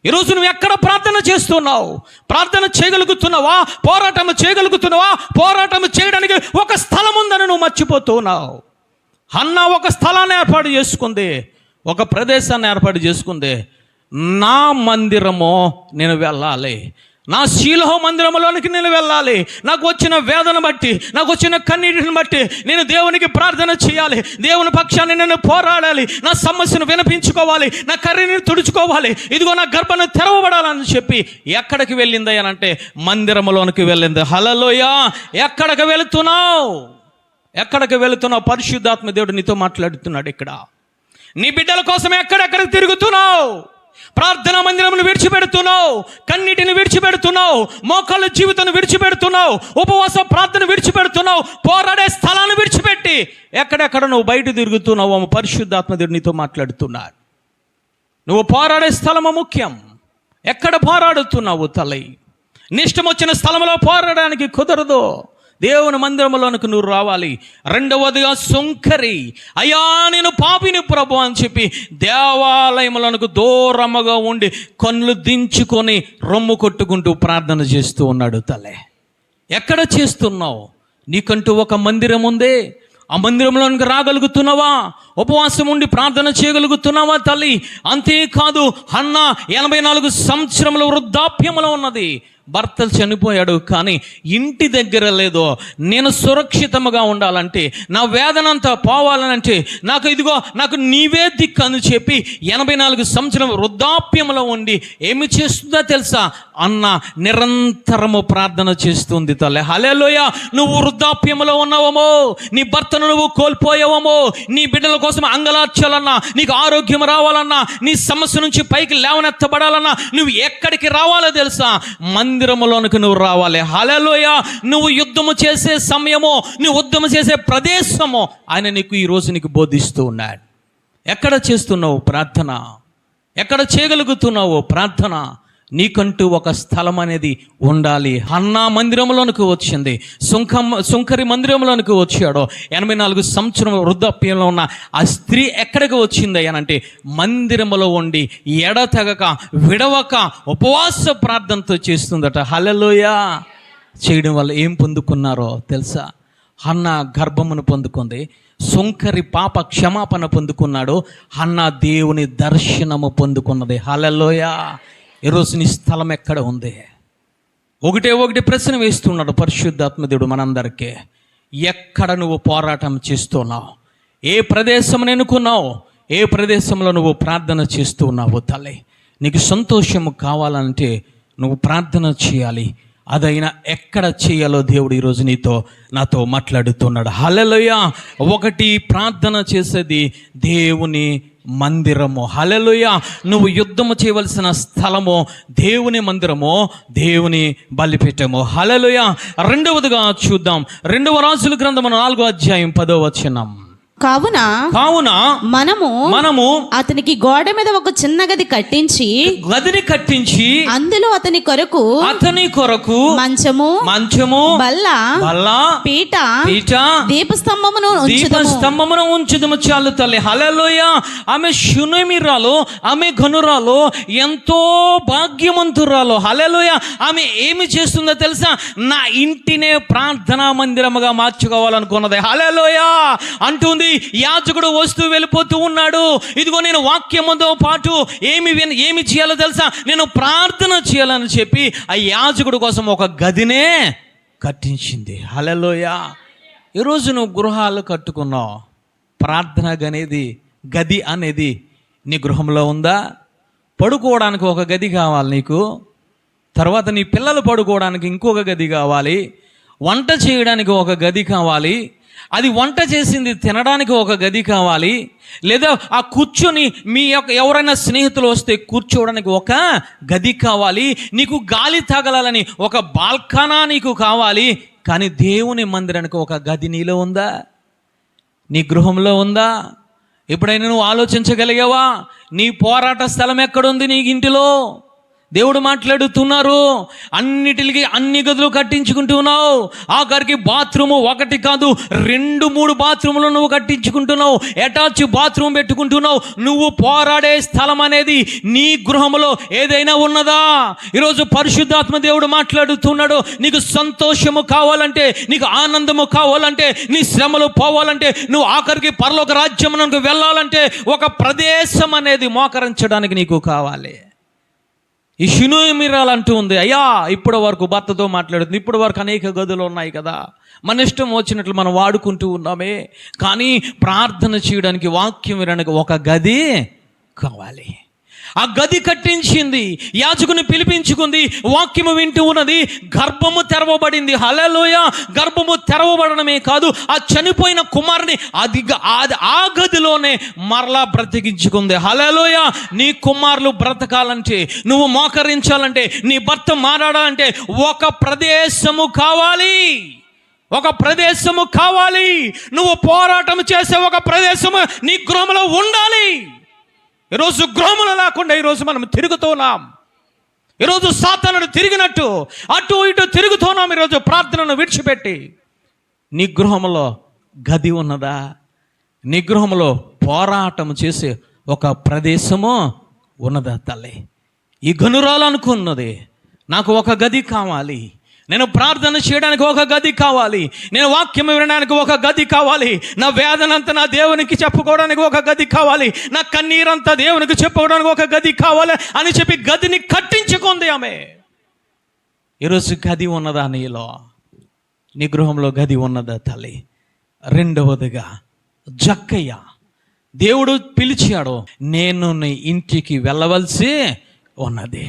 S1: ఈరోజు నువ్వు ఎక్కడ ప్రార్థన చేస్తున్నావు? ప్రార్థన చేయగలుగుతున్నావా? పోరాటం చేయగలుగుతున్నావా? పోరాటం చేయడానికి ఒక స్థలం ఉందని నువ్వు మర్చిపోతున్నావు. హన్నా ఒక స్థలాన్ని ఏర్పాటు చేసుకుంది, ఒక ప్రదేశాన్ని ఏర్పాటు చేసుకుంది. నా మందిరము నేను వెళ్ళాలి, నా షీలోహు మందిరములోనికి నేను వెళ్ళాలి. నాకు వచ్చిన వేదన బట్టి, నాకు వచ్చిన కన్నీటిని బట్టి నేను దేవునికి ప్రార్థన చేయాలి, దేవుని పక్షాన్ని నేను పోరాడాలి, నా సమస్యను వినిపించుకోవాలి, నా కర్రీని తుడుచుకోవాలి, ఇదిగో నా గర్భను తెరవబడాలని చెప్పి ఎక్కడికి వెళ్ళింది అని అంటే మందిరములోనికి వెళ్ళింది. హల్లెలూయా. ఎక్కడికి వెళుతున్నావు? ఎక్కడికి వెళుతున్నావు? పరిశుద్ధాత్మ దేవుడు నీతో మాట్లాడుతున్నాడు. ఇక్కడ నీ బిడ్డల కోసం ఎక్కడెక్కడికి తిరుగుతున్నావు? ప్రార్థన మందిరమును విడిచిపెడుతున్నావు, కన్నీటిని విడిచిపెడుతున్నావు, మోకాళ్ళ జీవితాన్ని విడిచిపెడుతున్నావు, ఉపవాస ప్రార్థన విడిచిపెడుతున్నావు, పోరాడే స్థలాన్ని విడిచిపెట్టి ఎక్కడెక్కడ నువ్వు బయట తిరుగుతున్నావు? పరిశుద్ధాత్మ దేవుడు నీతో మాట్లాడుతున్నాడు. నువ్వు పోరాడే స్థలము ముఖ్యం. ఎక్కడ పోరాడుతున్నావు? తల్లి, నీ ఇష్టం వచ్చిన స్థలంలో పోరాడడానికి కుదరదు. దేవుని మందిరంలోనికి నువ్వు రావాలి. రెండవదిగా సుంకరి, అయ్యా నేను పాపిని ప్రభు అని చెప్పి దేవాలయములకు దూరముగా ఉండి కళ్ళు దించుకొని రొమ్ము కొట్టుకుంటూ ప్రార్థన చేస్తూ ఉన్నాడు. తల్లే, ఎక్కడ చేస్తున్నావు? నీకంటూ ఒక మందిరం ఉందే, ఆ మందిరంలోనికి రాగలుగుతున్నావా? ఉపవాసం ఉండి ప్రార్థన చేయగలుగుతున్నావా? తల్లి, అంతేకాదు హన్నా 84 సంవత్సరముల వృద్ధాప్యములో ఉన్నది. భర్త చనిపోయాడు, కానీ ఇంటి దగ్గర లేదో. నేను సురక్షితముగా ఉండాలంటే, నా వేదనంతా పోవాలనంటే నాకు నీవే దిక్కు అని చెప్పి 84 సంవత్సరం వృద్ధాప్యంలో ఉండి ఏమి చేస్తుందో తెలుసా? అన్న నిరంతరము ప్రార్థన చేస్తుంది. తల్లి, హల్లెలూయా. నువ్వు వృద్ధాప్యంలో ఉన్నావేమో, నీ భర్తను నువ్వు కోల్పోయావేమో, నీ బిడ్డల కోసం అంగలార్చాలన్నా, నీకు ఆరోగ్యం రావాలన్నా, నీ సమస్య నుంచి పైకి లేవనెత్తబడాలన్నా నువ్వు ఎక్కడికి రావాలో తెలుసా? మందిరములోనికి నువ్వు రావాలి. హల్లెలూయా. నువ్వు యుద్ధము చేసే సమయమో, నువ్వు యుద్ధము చేసే ప్రదేశమో ఆయన నీకు ఈరోజు నీకు బోధిస్తూ ఉన్నాడు. ఎక్కడ చేస్తున్నావు ప్రార్థన? ఎక్కడ చేయగలుగుతున్నావు ప్రార్థన? నీకంటూ ఒక స్థలం అనేది ఉండాలి. హన్నా మందిరంలోనికి వచ్చింది, సుంకరి మందిరంలోనికి వచ్చాడు. 84 సంవత్సరం వృద్ధాప్యంలో ఉన్న ఆ స్త్రీ ఎక్కడికి వచ్చింది అని అంటే మందిరంలో ఉండి ఎడతెగక విడవక ఉపవాస ప్రార్థనతో చేస్తుందట. హల్లెలూయా. చేయడం వల్ల ఏం పొందుకున్నారో తెలుసా? హన్నా గర్భమును పొందుకుంది, సుంకరి పాప క్షమాపణ పొందుకున్నాడు, హన్నా దేవుని దర్శనము పొందుకున్నది. హల్లెలూయా. ఈరోజు నీ స్థలం ఎక్కడ ఉంది? ఒకటి ప్రశ్న వేస్తున్నాడు పరిశుద్ధాత్మదేవుడు మనందరికీ. ఎక్కడ నువ్వు పోరాటం చేస్తున్నావు? ఏ ప్రదేశం ఎన్నుకున్నావు? ఏ ప్రదేశంలో నువ్వు ప్రార్థన చేస్తూ ఉన్నావు? తల్లి, నీకు సంతోషము కావాలంటే నువ్వు ప్రార్థన చేయాలి. అదైనా ఎక్కడ చేయాలో దేవుడు ఈరోజు నాతో మాట్లాడుతున్నాడు. హల్లెలూయా. ఒకటి ప్రార్థన చేసేది దేవుని మందిరము. హల్లెలూయా. నువ్వు యుద్ధము చేయవలసిన స్థలము దేవుని మందిరము, దేవుని బలిపీఠము. హల్లెలూయా. రెండవదిగా చూద్దాం, 2వ రాజుల గ్రంథము 4వ అధ్యాయం 10వ వచనం.
S2: కావున మనము అతనికి గోడ మీద ఒక చిన్న గదిని కట్టించి అందులో అతని కొరకు మంచము బల్ల పీట దీపస్తంభమును
S1: ఉంచుదము. చాలు తల్లి. హల్లెలూయా. ఆమె శూనేమిరాలు, ఆమె ఘనురాలు, ఎంతో భాగ్యవంతురాలు. హల్లెలూయా. ఆమె ఏమి చేస్తుందో తెలుసా? నా ఇంటినే ప్రార్థనా మందిరముగా మార్చుకోవాలనుకున్నది. హల్లెలూయా అంటుంది. యాజకుడు వస్తూ వెళ్ళిపోతూ ఉన్నాడు. ఇదిగో నేను వాక్యముతో పాటు ఏమి చేయాలో తెలుసా? నేను ప్రార్థన చేయాలని చెప్పి ఆ యాజకుడు కోసం ఒక గదినే కట్టించింది. హల్లెలూయా. ఈరోజు నువ్వు గృహాలు కట్టుకున్నావు. ప్రార్థన గది అనేది నీ గృహంలో ఉందా? పడుకోవడానికి ఒక గది కావాలి నీకు. తర్వాత నీ పిల్లలు పడుకోవడానికి ఇంకొక గది కావాలి. వంట చేయడానికి ఒక గది కావాలి. అది వంట చేసింది తినడానికి ఒక గది కావాలి. లేదా ఆ కూర్చొని మీ ఎవరైనా స్నేహితులు వస్తే కూర్చోవడానికి ఒక గది కావాలి. నీకు గాలి తగలాలని ఒక బాల్కనా నీకు కావాలి. కానీ దేవుని మందిరానికి ఒక గది నీలో ఉందా? నీ గృహంలో ఉందా? ఎప్పుడైనా నువ్వు ఆలోచించగలిగావా? నీ పోరాట స్థలం ఎక్కడుంది నీ ఇంటిలో? దేవుడు మాట్లాడుతున్నారు. అన్నిటికి అన్ని గదులు కట్టించుకుంటున్నావు. ఆఖరికి బాత్రూము ఒకటి కాదు 2-3 బాత్రూములు నువ్వు కట్టించుకుంటున్నావు. Attach bathroom పెట్టుకుంటున్నావు. నువ్వు పోరాడే స్థలం అనేది నీ గృహంలో ఏదైనా ఉన్నదా? ఈరోజు పరిశుద్ధాత్మ దేవుడు మాట్లాడుతున్నాడు. నీకు సంతోషము కావాలంటే, నీకు ఆనందము కావాలంటే, నీ శ్రమలు పోవాలంటే, నువ్వు ఆఖరికి పరలోక రాజ్యమునకు వెళ్ళాలంటే ఒక ప్రదేశం అనేది మోకరించడానికి నీకు కావాలి. ఈ శూనేమిరాలు అంటూ ఉంది, అయ్యా ఇప్పటి వరకు భర్తతో మాట్లాడుతుంది. ఇప్పటి వరకు అనేక గదులు ఉన్నాయి కదా, మన ఇష్టం వచ్చినట్లు మనం వాడుకుంటూ ఉన్నామే. కానీ ప్రార్థన చేయడానికి, వాక్యం వినడానికి ఒక గది కావాలి. ఆ గది కట్టించింది. యాజకుని పిలిపించుకుంది. వాక్యము వింటూ ఉన్నది. గర్భము తెరవబడింది. హల్లెలూయా. గర్భము తెరవబడమే కాదు, ఆ చనిపోయిన కుమారుని ఆ గదిలోనే మరలా బ్రతికించుకుంది. హల్లెలూయా. నీ కుమారులు బ్రతకాలంటే, నువ్వు మోకరించాలంటే, నీ భర్త మారాడాలంటే ఒక ప్రదేశము కావాలి. ఒక ప్రదేశము కావాలి. నువ్వు పోరాటం చేసే ఒక ప్రదేశము నీ గృహంలో ఉండాలి. ఈరోజు గృహములు లేకుండా ఈరోజు మనం తిరుగుతున్నాం. ఈరోజు సాతానుడు తిరిగినట్టు అటు ఇటు తిరుగుతున్నాం. ఈరోజు ప్రార్థనను విడిచిపెట్టి. నీ గృహంలో గది ఉన్నదా? నీ గృహంలో పోరాటం చేసే ఒక ప్రదేశము ఉన్నదా తల్లి? ఈ గనురాలు అనుకున్నది, నాకు ఒక గది కావాలి. నేను ప్రార్థన చేయడానికి ఒక గది కావాలి. నేను వాక్యం వినడానికి ఒక గది కావాలి. నా వేదనంతా నా దేవునికి చెప్పుకోవడానికి ఒక గది కావాలి. నా కన్నీరంతా దేవునికి చెప్పుకోవడానికి ఒక గది కావాలి అని చెప్పి గదిని కట్టించుకుంది ఆమె. ఈరోజు గది ఉన్నదా నీలో? నీ గృహంలో గది ఉన్నదా తల్లి? రెండవదిగా జక్కయ్య, దేవుడు పిలిచాడు, నేను నీ ఇంటికి వెళ్ళవలసి ఉన్నది.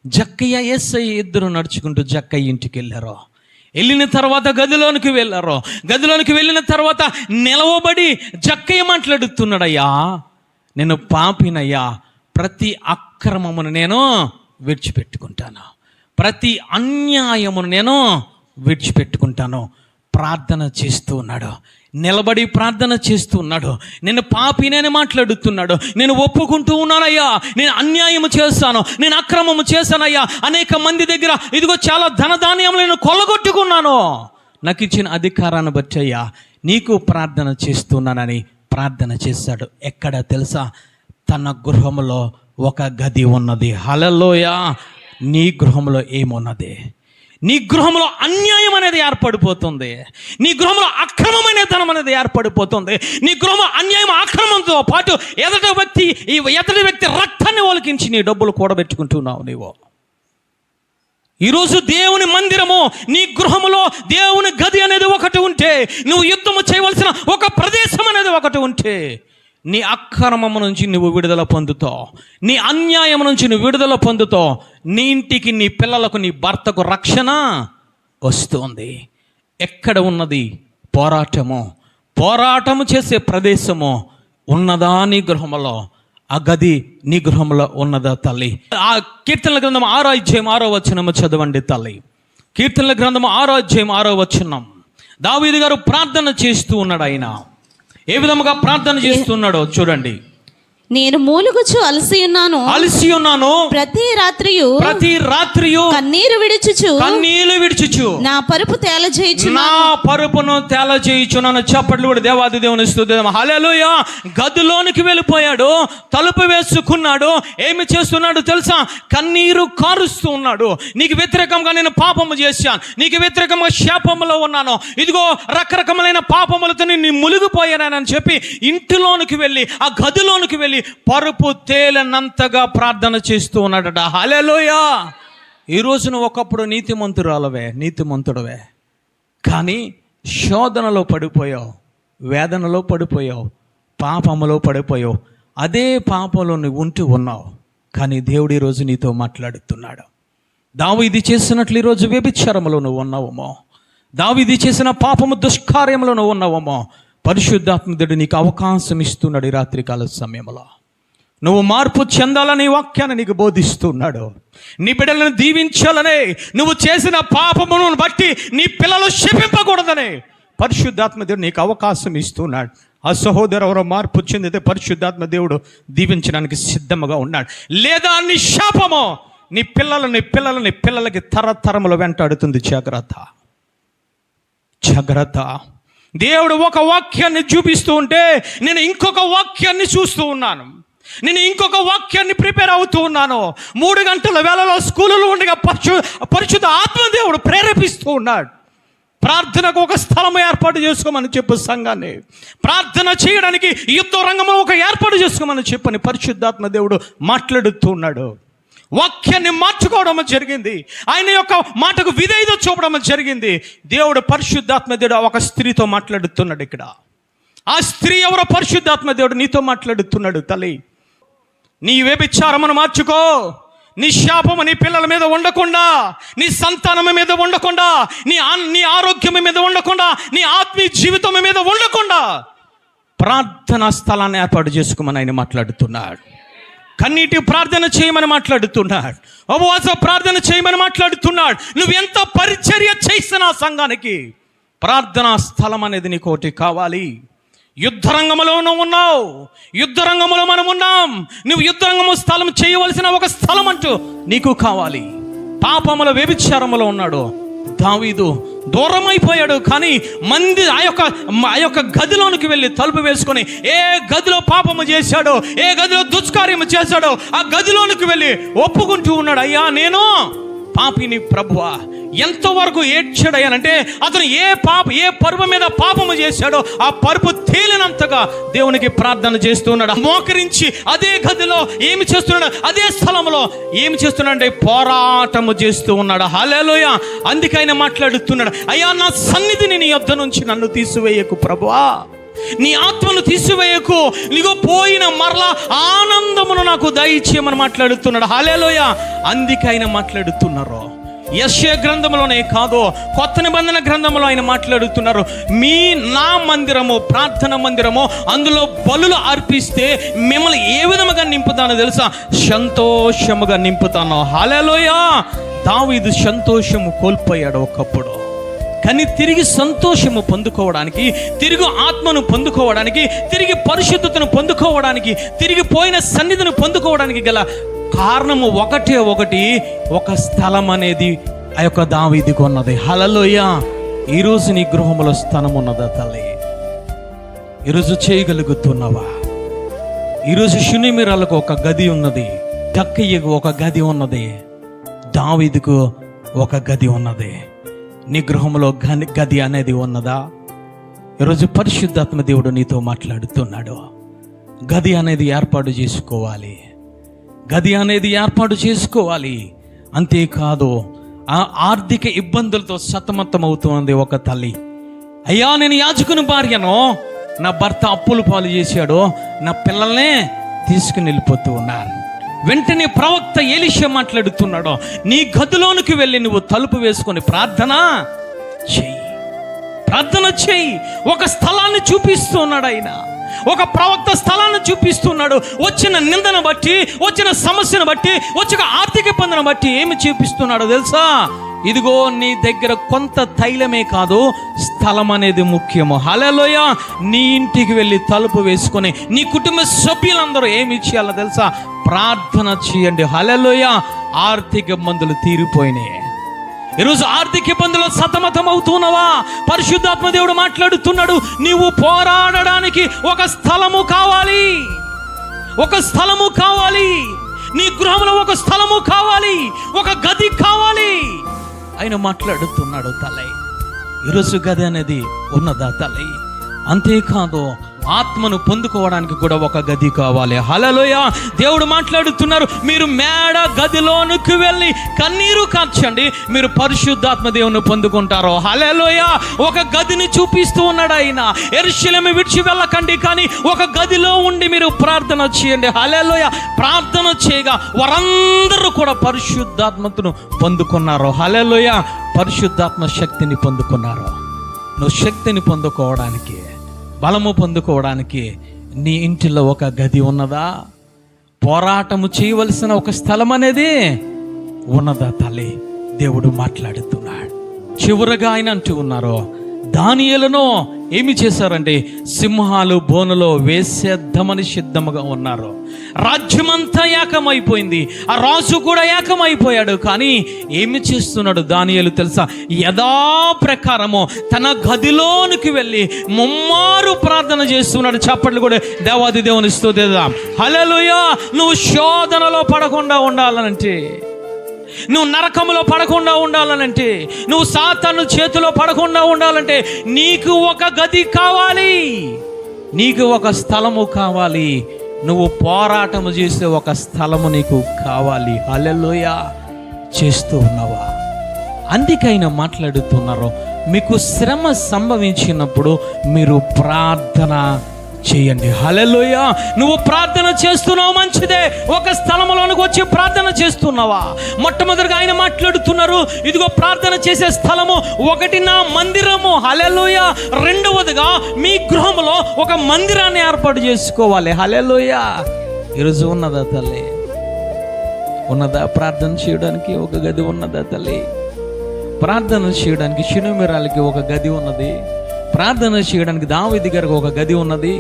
S1: జక్కయ్య యేసయ్య ఇద్దరు నడుచుకుంటూ జక్కయ్య ఇంటికి వెళ్ళారు. వెళ్ళిన తర్వాత గదిలోనికి వెళ్ళారు. గదిలోనికి వెళ్ళిన తర్వాత నిలవబడి జక్కయ్య మాట్లాడుతున్నాడయ్యా, నేను పాపినయ్యా, ప్రతి అక్రమమును నేను విడిచిపెట్టుకుంటాను, ప్రతి అన్యాయమును నేను విడిచిపెట్టుకుంటాను. ప్రార్థన చేస్తూ ఉన్నాడు. నిలబడి ప్రార్థన చేస్తూ ఉన్నాడు. నేను పాపినని మాట్లాడుతున్నాడు. నేను ఒప్పుకుంటూ ఉన్నానయ్యా, నేను అన్యాయము చేశాను, నేను అక్రమము చేశానయ్యా, అనేక మంది దగ్గర ఇదిగో చాలా ధనధాన్యములు నేను కొల్లగొట్టుకున్నాను, నాకు ఇచ్చిన అధికారాన్ని బట్టి అయ్యా నీకు ప్రార్థన చేస్తున్నానని ప్రార్థన చేశాడు. ఎక్కడ తెలుసా? తన గృహంలో ఒక గది ఉన్నది. హల్లెలూయా. నీ గృహంలో ఏమున్నది? నీ గృహంలో అన్యాయం అనేది ఏర్పడిపోతుంది. నీ గృహంలో అక్రమమైన ధనం అనేది ఏర్పడిపోతుంది. నీ గృహంలో అన్యాయం, అక్రమంతో పాటు ఎదుటి వ్యక్తి రక్తాన్ని ఒలికించి నీ డబ్బులు కూడబెట్టుకుంటున్నావు నీవు. ఈరోజు దేవుని మందిరము, నీ గృహములో దేవుని గది అనేది ఒకటి ఉంటే, నువ్వు యుద్ధము చేయవలసిన ఒక ప్రదేశం అనేది ఒకటి ఉంటే, నీ అక్రమము నుంచి నువ్వు విడుదల పొందుతావు, నీ అన్యాయం నుంచి నువ్వు విడుదల పొందుతావు. నీ ఇంటికి, నీ పిల్లలకు, నీ భర్తకు రక్షణ వస్తుంది. ఎక్కడ ఉన్నది పోరాటము చేసే ప్రదేశము ఉన్నదా నీ గృహంలో? ఆ గది నీ గృహంలో ఉన్నదా తల్లి? ఆ కీర్తనల గ్రంథం 6:6 చదవండి తల్లి. కీర్తనల గ్రంథం 6:6 దావీదు గారు ప్రార్థన చేస్తూ ఉన్నాడు. ఆయన ఏ విధముగా ప్రార్థన చేస్తున్నాడో చూడండి.
S2: నేను మూలుగుచు అలసి ఉన్నాను ప్రతి రాత్రియు కన్నీరు విడుచుచు నా పరుపు
S1: తేలజేయుచు నన్ను చప్పట్లు కూడా దేవాది దేవుని స్తుతిద్దాం. హల్లెలూయా. గదిలోనికి వెళ్ళిపోయాడు, తలుపు వేసుకున్నాడు. ఏమి చేస్తున్నాడు తెలుసా? కన్నీరు కారుస్తూ ఉన్నాడు. నీకు వ్యతిరేకంగా నేను పాపము చేశాను, నీకు వ్యతిరేకంగా శాపములో ఉన్నాను, ఇదిగో రకరకములైన పాపములతో నేను మునిగిపోయానని చెప్పి ఇంటిలోనికి వెళ్ళి, ఆ గదిలోనికి వెళ్ళి పరుపు తేలనంతగా ప్రార్థన చేస్తూ ఉన్నాడట. హల్లెలూయా. ఈ రోజున ఒకప్పుడు నీతిమంతుడవే, కానీ శోధనలో పడిపోయావు, వేదనలో పడిపోయావు, పాపములో పడిపోయావు. అదే పాపంలో నువ్వు ఉన్నావు. కానీ దేవుడు ఈరోజు నీతో మాట్లాడుతున్నాడు. దావీదు చేసినట్లు ఈరోజు వ్యభిచారములో నువ్వు ఉన్నావేమో, దావీదు చేసిన పాపము దుష్కార్యంలో నువ్వు ఉన్నావేమో. పరిశుద్ధాత్ముడు నీకు అవకాశం ఇస్తున్నాడు. ఈ రాత్రికాల సమయంలో నువ్వు మార్పు చెందాలని వాక్యాన్ని నీకు బోధిస్తున్నాడు. నీ బిడ్డలను దీవించాలనే, నువ్వు చేసిన పాపమును బట్టి నీ పిల్లలు శపింపకూడదనే పరిశుద్ధాత్మ దేవుడు నీకు అవకాశం ఇస్తున్నాడు. ఆ సహోదరు ఎవరో మార్పు చెందితే పరిశుద్ధాత్మ దేవుడు దీవించడానికి సిద్ధంగా ఉన్నాడు. లేదా నీ శాపము నీ పిల్లలకి తరతరములు వెంటాడుతుంది. జాగ్రత్త. దేవుడు ఒక వాక్యాన్ని చూపిస్తూ ఉంటే నేను ఇంకొక వాక్యాన్ని చూస్తూ ఉన్నాను, నేను ఇంకొక వాక్యాన్ని ప్రిపేర్ అవుతూ ఉన్నాను. 3 గంటల వేళలో స్కూలులో ఉండగా పరిశుద్ధ ఆత్మదేవుడు ప్రేరేపిస్తూ ఉన్నాడు. ప్రార్థనకు ఒక స్థలం ఏర్పాటు చేసుకోమని చెప్పు సంఘాన్ని. ప్రార్థన చేయడానికి యుద్ధ రంగంలో ఒక ఏర్పాటు చేసుకోమని చెప్పని పరిశుద్ధాత్మ దేవుడు మాట్లాడుతూ ఉన్నాడు. వాక్యాన్ని మార్చుకోవడం జరిగింది. ఆయన యొక్క మాటకు విధేయత చూపడం జరిగింది. దేవుడు పరిశుద్ధాత్మ దేవుడు ఒక స్త్రీతో మాట్లాడుతున్నాడు. ఇక్కడ ఆ స్త్రీ ఎవరో పరిశుద్ధాత్మ దేవుడు నీతో మాట్లాడుతున్నాడు. తల్లి, నీ వ్యభిచారమును మార్చుకో. నీ శాపము నీ పిల్లల మీద ఉండకుండా, నీ సంతానం మీద ఉండకుండా, నీ ఆరోగ్యం మీద ఉండకుండా, నీ ఆత్మీయ జీవితం మీద ఉండకుండా ప్రార్థనా స్థలాన్ని ఏర్పాటు చేసుకోమని ఆయన మాట్లాడుతున్నాడు. కన్నీటి ప్రార్థన చేయమని మాట్లాడుతున్నాడు. ఉపవాస ప్రార్థన చేయమని మాట్లాడుతున్నాడు. నువ్వు ఎంత పరిచర్య చేసిన సంఘానికి ప్రార్థనా స్థలం అనేది నీకు ఒకటి కావాలి. యుద్ధరంగంలో నువ్వు ఉన్నావు, యుద్ధరంగంలో మనం ఉన్నాం. నువ్వు యుద్ధరంగము స్థలం చేయవలసిన ఒక స్థలం అంటూ నీకు కావాలి. పాపముల వ్యభిచారములో ఉన్నాడు దావీదు, దూరమైపోయాడు. కానీ ఆ యొక్క గదిలోనికి వెళ్ళి తలుపు వేసుకొని ఏ గదిలో పాపము చేశాడో, ఏ గదిలో దుష్కార్యము చేశాడో ఆ గదిలోనికి వెళ్ళి ఒప్పుకుంటూ ఉన్నాడు. అయ్యా, నేను పాపిని ప్రభువా. ఎంతవరకు ఏడ్చాడయ్యానంటే అతను ఏ పరుపు మీద పాపము చేశాడో ఆ పరుపు తేలినంతగా దేవునికి ప్రార్థన చేస్తున్నాడు. మోకరించి అదే గదిలో ఏమి చేస్తున్నాడు, అదే స్థలంలో ఏమి చేస్తున్నాడంటే పోరాటము చేస్తూ ఉన్నాడు. హల్లెలూయా. అందుకే ఆయన మాట్లాడుతున్నాడు, అయ్యా, నా సన్నిధిని నీ యొద్ద నుంచి నన్ను తీసివేయకు ప్రభువా, నీ ఆత్మను తీసివేయకు, నీకు పోయిన మరలా ఆనందమును నాకు దయచేయమని మాట్లాడుతున్నాడు. హల్లెలూయా. అందుకే ఆయన మాట్లాడుతున్నారు. యెషయా గ్రంథంలోనే కాదు, కొత్త నిబంధన గ్రంథంలో ఆయన మాట్లాడుతున్నారు. నా మందిరము, ప్రార్థన మందిరము, అందులో బలులు అర్పిస్తే మిమ్మల్ని ఏ విధముగా నింపుతానో తెలుసా? సంతోషముగా నింపుతాను. హల్లెలూయా. దావీదు సంతోషము కోల్పోయాడు ఒకప్పుడు, కానీ తిరిగి సంతోషము పొందుకోవడానికి, తిరిగి ఆత్మను పొందుకోవడానికి, తిరిగి పరిశుద్ధతను పొందుకోవడానికి, తిరిగి పోయిన సన్నిధిని పొందుకోవడానికి గల కారణము ఒకటి, ఒక స్థలం అనేది ఆ యొక్క దావీదుకు ఉన్నది. హల్లెలూయా. ఈరోజు నీ గృహంలో స్థలం ఉన్నదా తల్లి? ఈరోజు చేయగలుగుతున్నావా? ఈరోజు షునిమిరాలకు ఒక గది ఉన్నది, దక్కయ్యకు ఒక గది ఉన్నది, దావీదుకు ఒక గది ఉన్నది. నీ గృహంలో గది అనేది ఉన్నదా? ఈరోజు పరిశుద్ధాత్మ దేవుడు నీతో మాట్లాడుతున్నాడు. గది అనేది ఏర్పాటు చేసుకోవాలి, గది అనేది ఏర్పాటు చేసుకోవాలి. అంతేకాదు, ఆ ఆర్థిక ఇబ్బందులతో సతమతమవుతుంది ఒక తల్లి. అయ్యా, నేను యాజకుని భార్యను, నా భర్త అప్పులు పాలు చేశాడు, నా పిల్లల్నే తీసుకుని వెళ్ళిపోతూ ఉన్నారు. వెంటనే ప్రవక్త ఎలీషా మాట్లాడుతున్నాడు, నీ గదిలోనికి వెళ్ళి నువ్వు తలుపు వేసుకొని ప్రార్థన చెయ్యి. ఒక స్థలాన్ని చూపిస్తున్నాడు ఆయన, ఒక ప్రవక్త స్థలాన్ని చూపిస్తున్నాడు. వచ్చిన నిందన బట్టి, వచ్చిన సమస్యను బట్టి, వచ్చిన ఆర్థిక ఇబ్బందిని బట్టి ఏమి చూపిస్తున్నాడో తెలుసా? ఇదిగో నీ దగ్గర కొంత తైలమే కాదు, స్థలం అనేది ముఖ్యము. హల్లెలూయా. నీ ఇంటికి వెళ్ళి తలుపు వేసుకొని నీ కుటుంబ సభ్యులందరూ ఏమి చేయాలో తెలుసా? ప్రార్థన చేయండి. హల్లెలూయా. ఆర్థిక ఇబ్బందులు తీరిపోయినాయి. ఈరోజు ఆర్థిక ఇబ్బందులు సతమతం అవుతున్నావా? పరిశుద్ధాత్మ దేవుడు మాట్లాడుతున్నాడు, నీవు పోరాడడానికి ఒక స్థలము కావాలి, ఒక స్థలము కావాలి, నీ గృహంలో ఒక స్థలము కావాలి, ఒక గది కావాలి. ఆయన మాట్లాడుతున్నాడు తల్లి. ఈరోజు గది అనేది ఉన్నదా తల్లి? అంతేకాదు, ఆత్మను పొందుకోవడానికి కూడా ఒక గది కావాలి. హల్లెలూయా. దేవుడు మాట్లాడుతున్నారు, మీరు మేడ గదిలోనికి వెళ్ళి కన్నీరు కార్చండి, మీరు పరిశుద్ధాత్మ దేవుని పొందుకుంటారు. హల్లెలూయా. ఒక గదిని చూపిస్తూ ఉన్నాడు ఆయన. యెరూషలేము విడిచి వెళ్ళకండి, కానీ ఒక గదిలో ఉండి మీరు ప్రార్థన చేయండి. హల్లెలూయా. ప్రార్థన చేయగా వారందరూ కూడా పరిశుద్ధాత్మను పొందుకున్నారు. హల్లెలూయా. పరిశుద్ధాత్మ శక్తిని పొందుకున్నారు. నువ్వు శక్తిని పొందుకోవడానికి, బలము పొందుకోవడానికి నీ ఇంటిలో ఒక గది ఉన్నదా? పోరాటము చేయవలసిన ఒక స్థలం అనేది ఉన్నదా తల్లి? దేవుడు మాట్లాడుతున్నాడు. చివరగా ఆయన అంటూ ఉన్నారు, దానియేలును ఏమి చేశారంటే సింహాలు బోనులో వేసేద్దామని సిద్ధముగా ఉన్నారు. రాజ్యమంతా ఏకమైపోయింది, ఆ రాజు కూడా ఏకమైపోయాడు. కానీ ఏమి చేస్తున్నాడు దానియేలు తెలుసా? యథాప్రకారము తన గదిలోనికి వెళ్ళి ముమ్మారు ప్రార్థన చేస్తున్నాడు. చప్పట్లు కూడా దేవాది దేవుని స్తుతిద్దాం. హల్లెలూయా. నువ్వు శోధనలో పడకుండా ఉండాలనంటే, నువ్వు నరకములో పడకుండా ఉండాలనంటే, నువ్వు సాతాను చేతిలో పడకుండా ఉండాలంటే నీకు ఒక గది కావాలి, నీకు ఒక స్థలము కావాలి. నువ్వు పోరాటము చేసే ఒక స్థలము నీకు కావాలి. హల్లెలూయా. చేస్తూ ఉన్నావా? అందుకైనా మాట్లాడుతున్నారు, మీకు శ్రమ సంభవించినప్పుడు మీరు ప్రార్థన చేయండి. హల్లెలూయా. నువ్వు ప్రార్థన చేస్తున్నావు, మంచిదే. ఒక స్థలంలోనికి వచ్చి ప్రార్థన చేస్తున్నావా? మొట్టమొదటిగా ఆయన మాట్లాడుతున్నారు, ఇదిగో ప్రార్థన చేసే స్థలము ఒకటి నా మందిరము. హల్లెలూయా. రెండవదిగా మీ గృహంలో ఒక మందిరాన్ని ఏర్పాటు చేసుకోవాలి. హల్లెలూయా. ఈరోజు ఉన్నదా తల్లి? ఉన్నదా? ప్రార్థన చేయడానికి ఒక గది ఉన్నదా తల్లి? ప్రార్థన చేయడానికి షినుమిరాలకి ఒక గది ఉన్నది. ప్రార్థన చేయడానికి దావీదు గారికి ఒక గది ఉన్నది.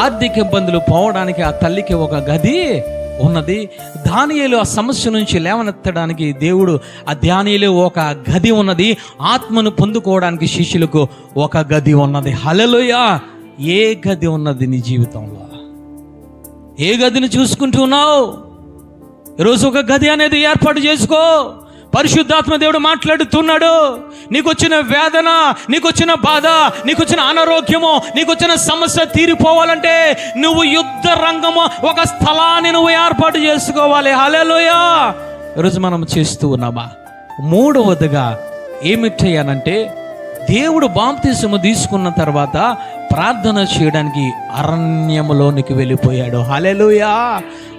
S1: ఆర్థిక ఇబ్బందులు పోవడానికి ఆ తల్లికి ఒక గది ఉన్నది. దానియేలు ఆ సమస్య నుంచి లేవనెత్తడానికి దేవుడు ఆ దానియేలు ఒక గది ఉన్నది. ఆత్మను పొందుకోవడానికి శిష్యులకు ఒక గది ఉన్నది. హల్లెలూయా. ఏ గది ఉన్నది నీ జీవితంలో? ఏ గదిని చూసుకుంటున్నావు? ఈరోజు ఒక గది అనేది ఏర్పాటు చేసుకో. పరిశుద్ధాత్మ దేవుడు మాట్లాడుతున్నాడు. నీకు వచ్చిన వేదన, నీకు వచ్చిన బాధ, నీకు వచ్చిన అనారోగ్యము, నీకు వచ్చిన సమస్య తీరిపోవాలంటే నువ్వు యుద్ధ రంగము ఒక స్థలాన్ని నువ్వు ఏర్పాటు చేసుకోవాలి. హల్లెలూయా. ఈరోజు మనం చేస్తూ ఉన్నామా? మూడవదిగా ఏమిటయ్యానంటే, దేవుడు బాప్తిసము తీసుకున్న తర్వాత ప్రార్థన చేయడానికి అరణ్యములోనికి వెళ్ళిపోయాడు. హల్లెలూయా.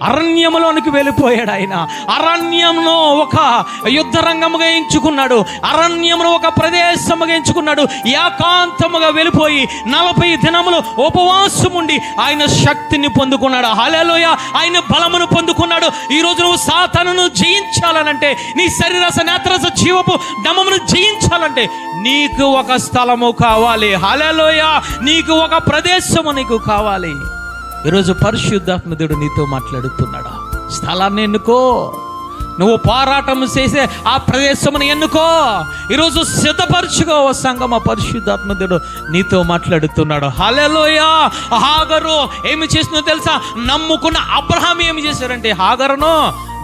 S1: అరణ్యములోనికి వెళ్ళిపోయాడు ఆయన. అరణ్యంలో ఒక యుద్ధ రంగముగా ఎంచుకున్నాడు. అరణ్యమును ఒక ప్రదేశముగా ఎంచుకున్నాడు. ఏకాంతముగా వెళ్ళిపోయి 40 దినములు ఉపవాసం ఉండి ఆయన శక్తిని పొందుకున్నాడు. హల్లెలూయా. ఆయన బలమును పొందుకున్నాడు. ఈరోజు నువ్వు సాతానును జయించాలనంటే, నీ శరీరస నేత్రస జీవపు దమమును జయించాలంటే నీకు ఒక స్థలము కావాలి. హల్లెలూయా. నీకు ఒక ప్రదేశము నీకు కావాలి. ఈరోజు పరిశుద్ధాత్మ దేవుడు నీతో మాట్లాడుతున్నాడా? స్థలాన్ని ఎన్నుకో. నువ్వు పోరాటం చేసే ఆ ప్రదేశమును ఎన్నుకో. ఈరోజు సిద్ధపరచుకో సంగమ. పరిశుద్ధాత్మ దేవుడు నీతో మాట్లాడుతున్నాడు. హల్లెలూయా. హాగరు ఏమి చేసిందో తెలుసా? నమ్ముకున్న అబ్రహాం ఏమి చేశారంటే, హాగరును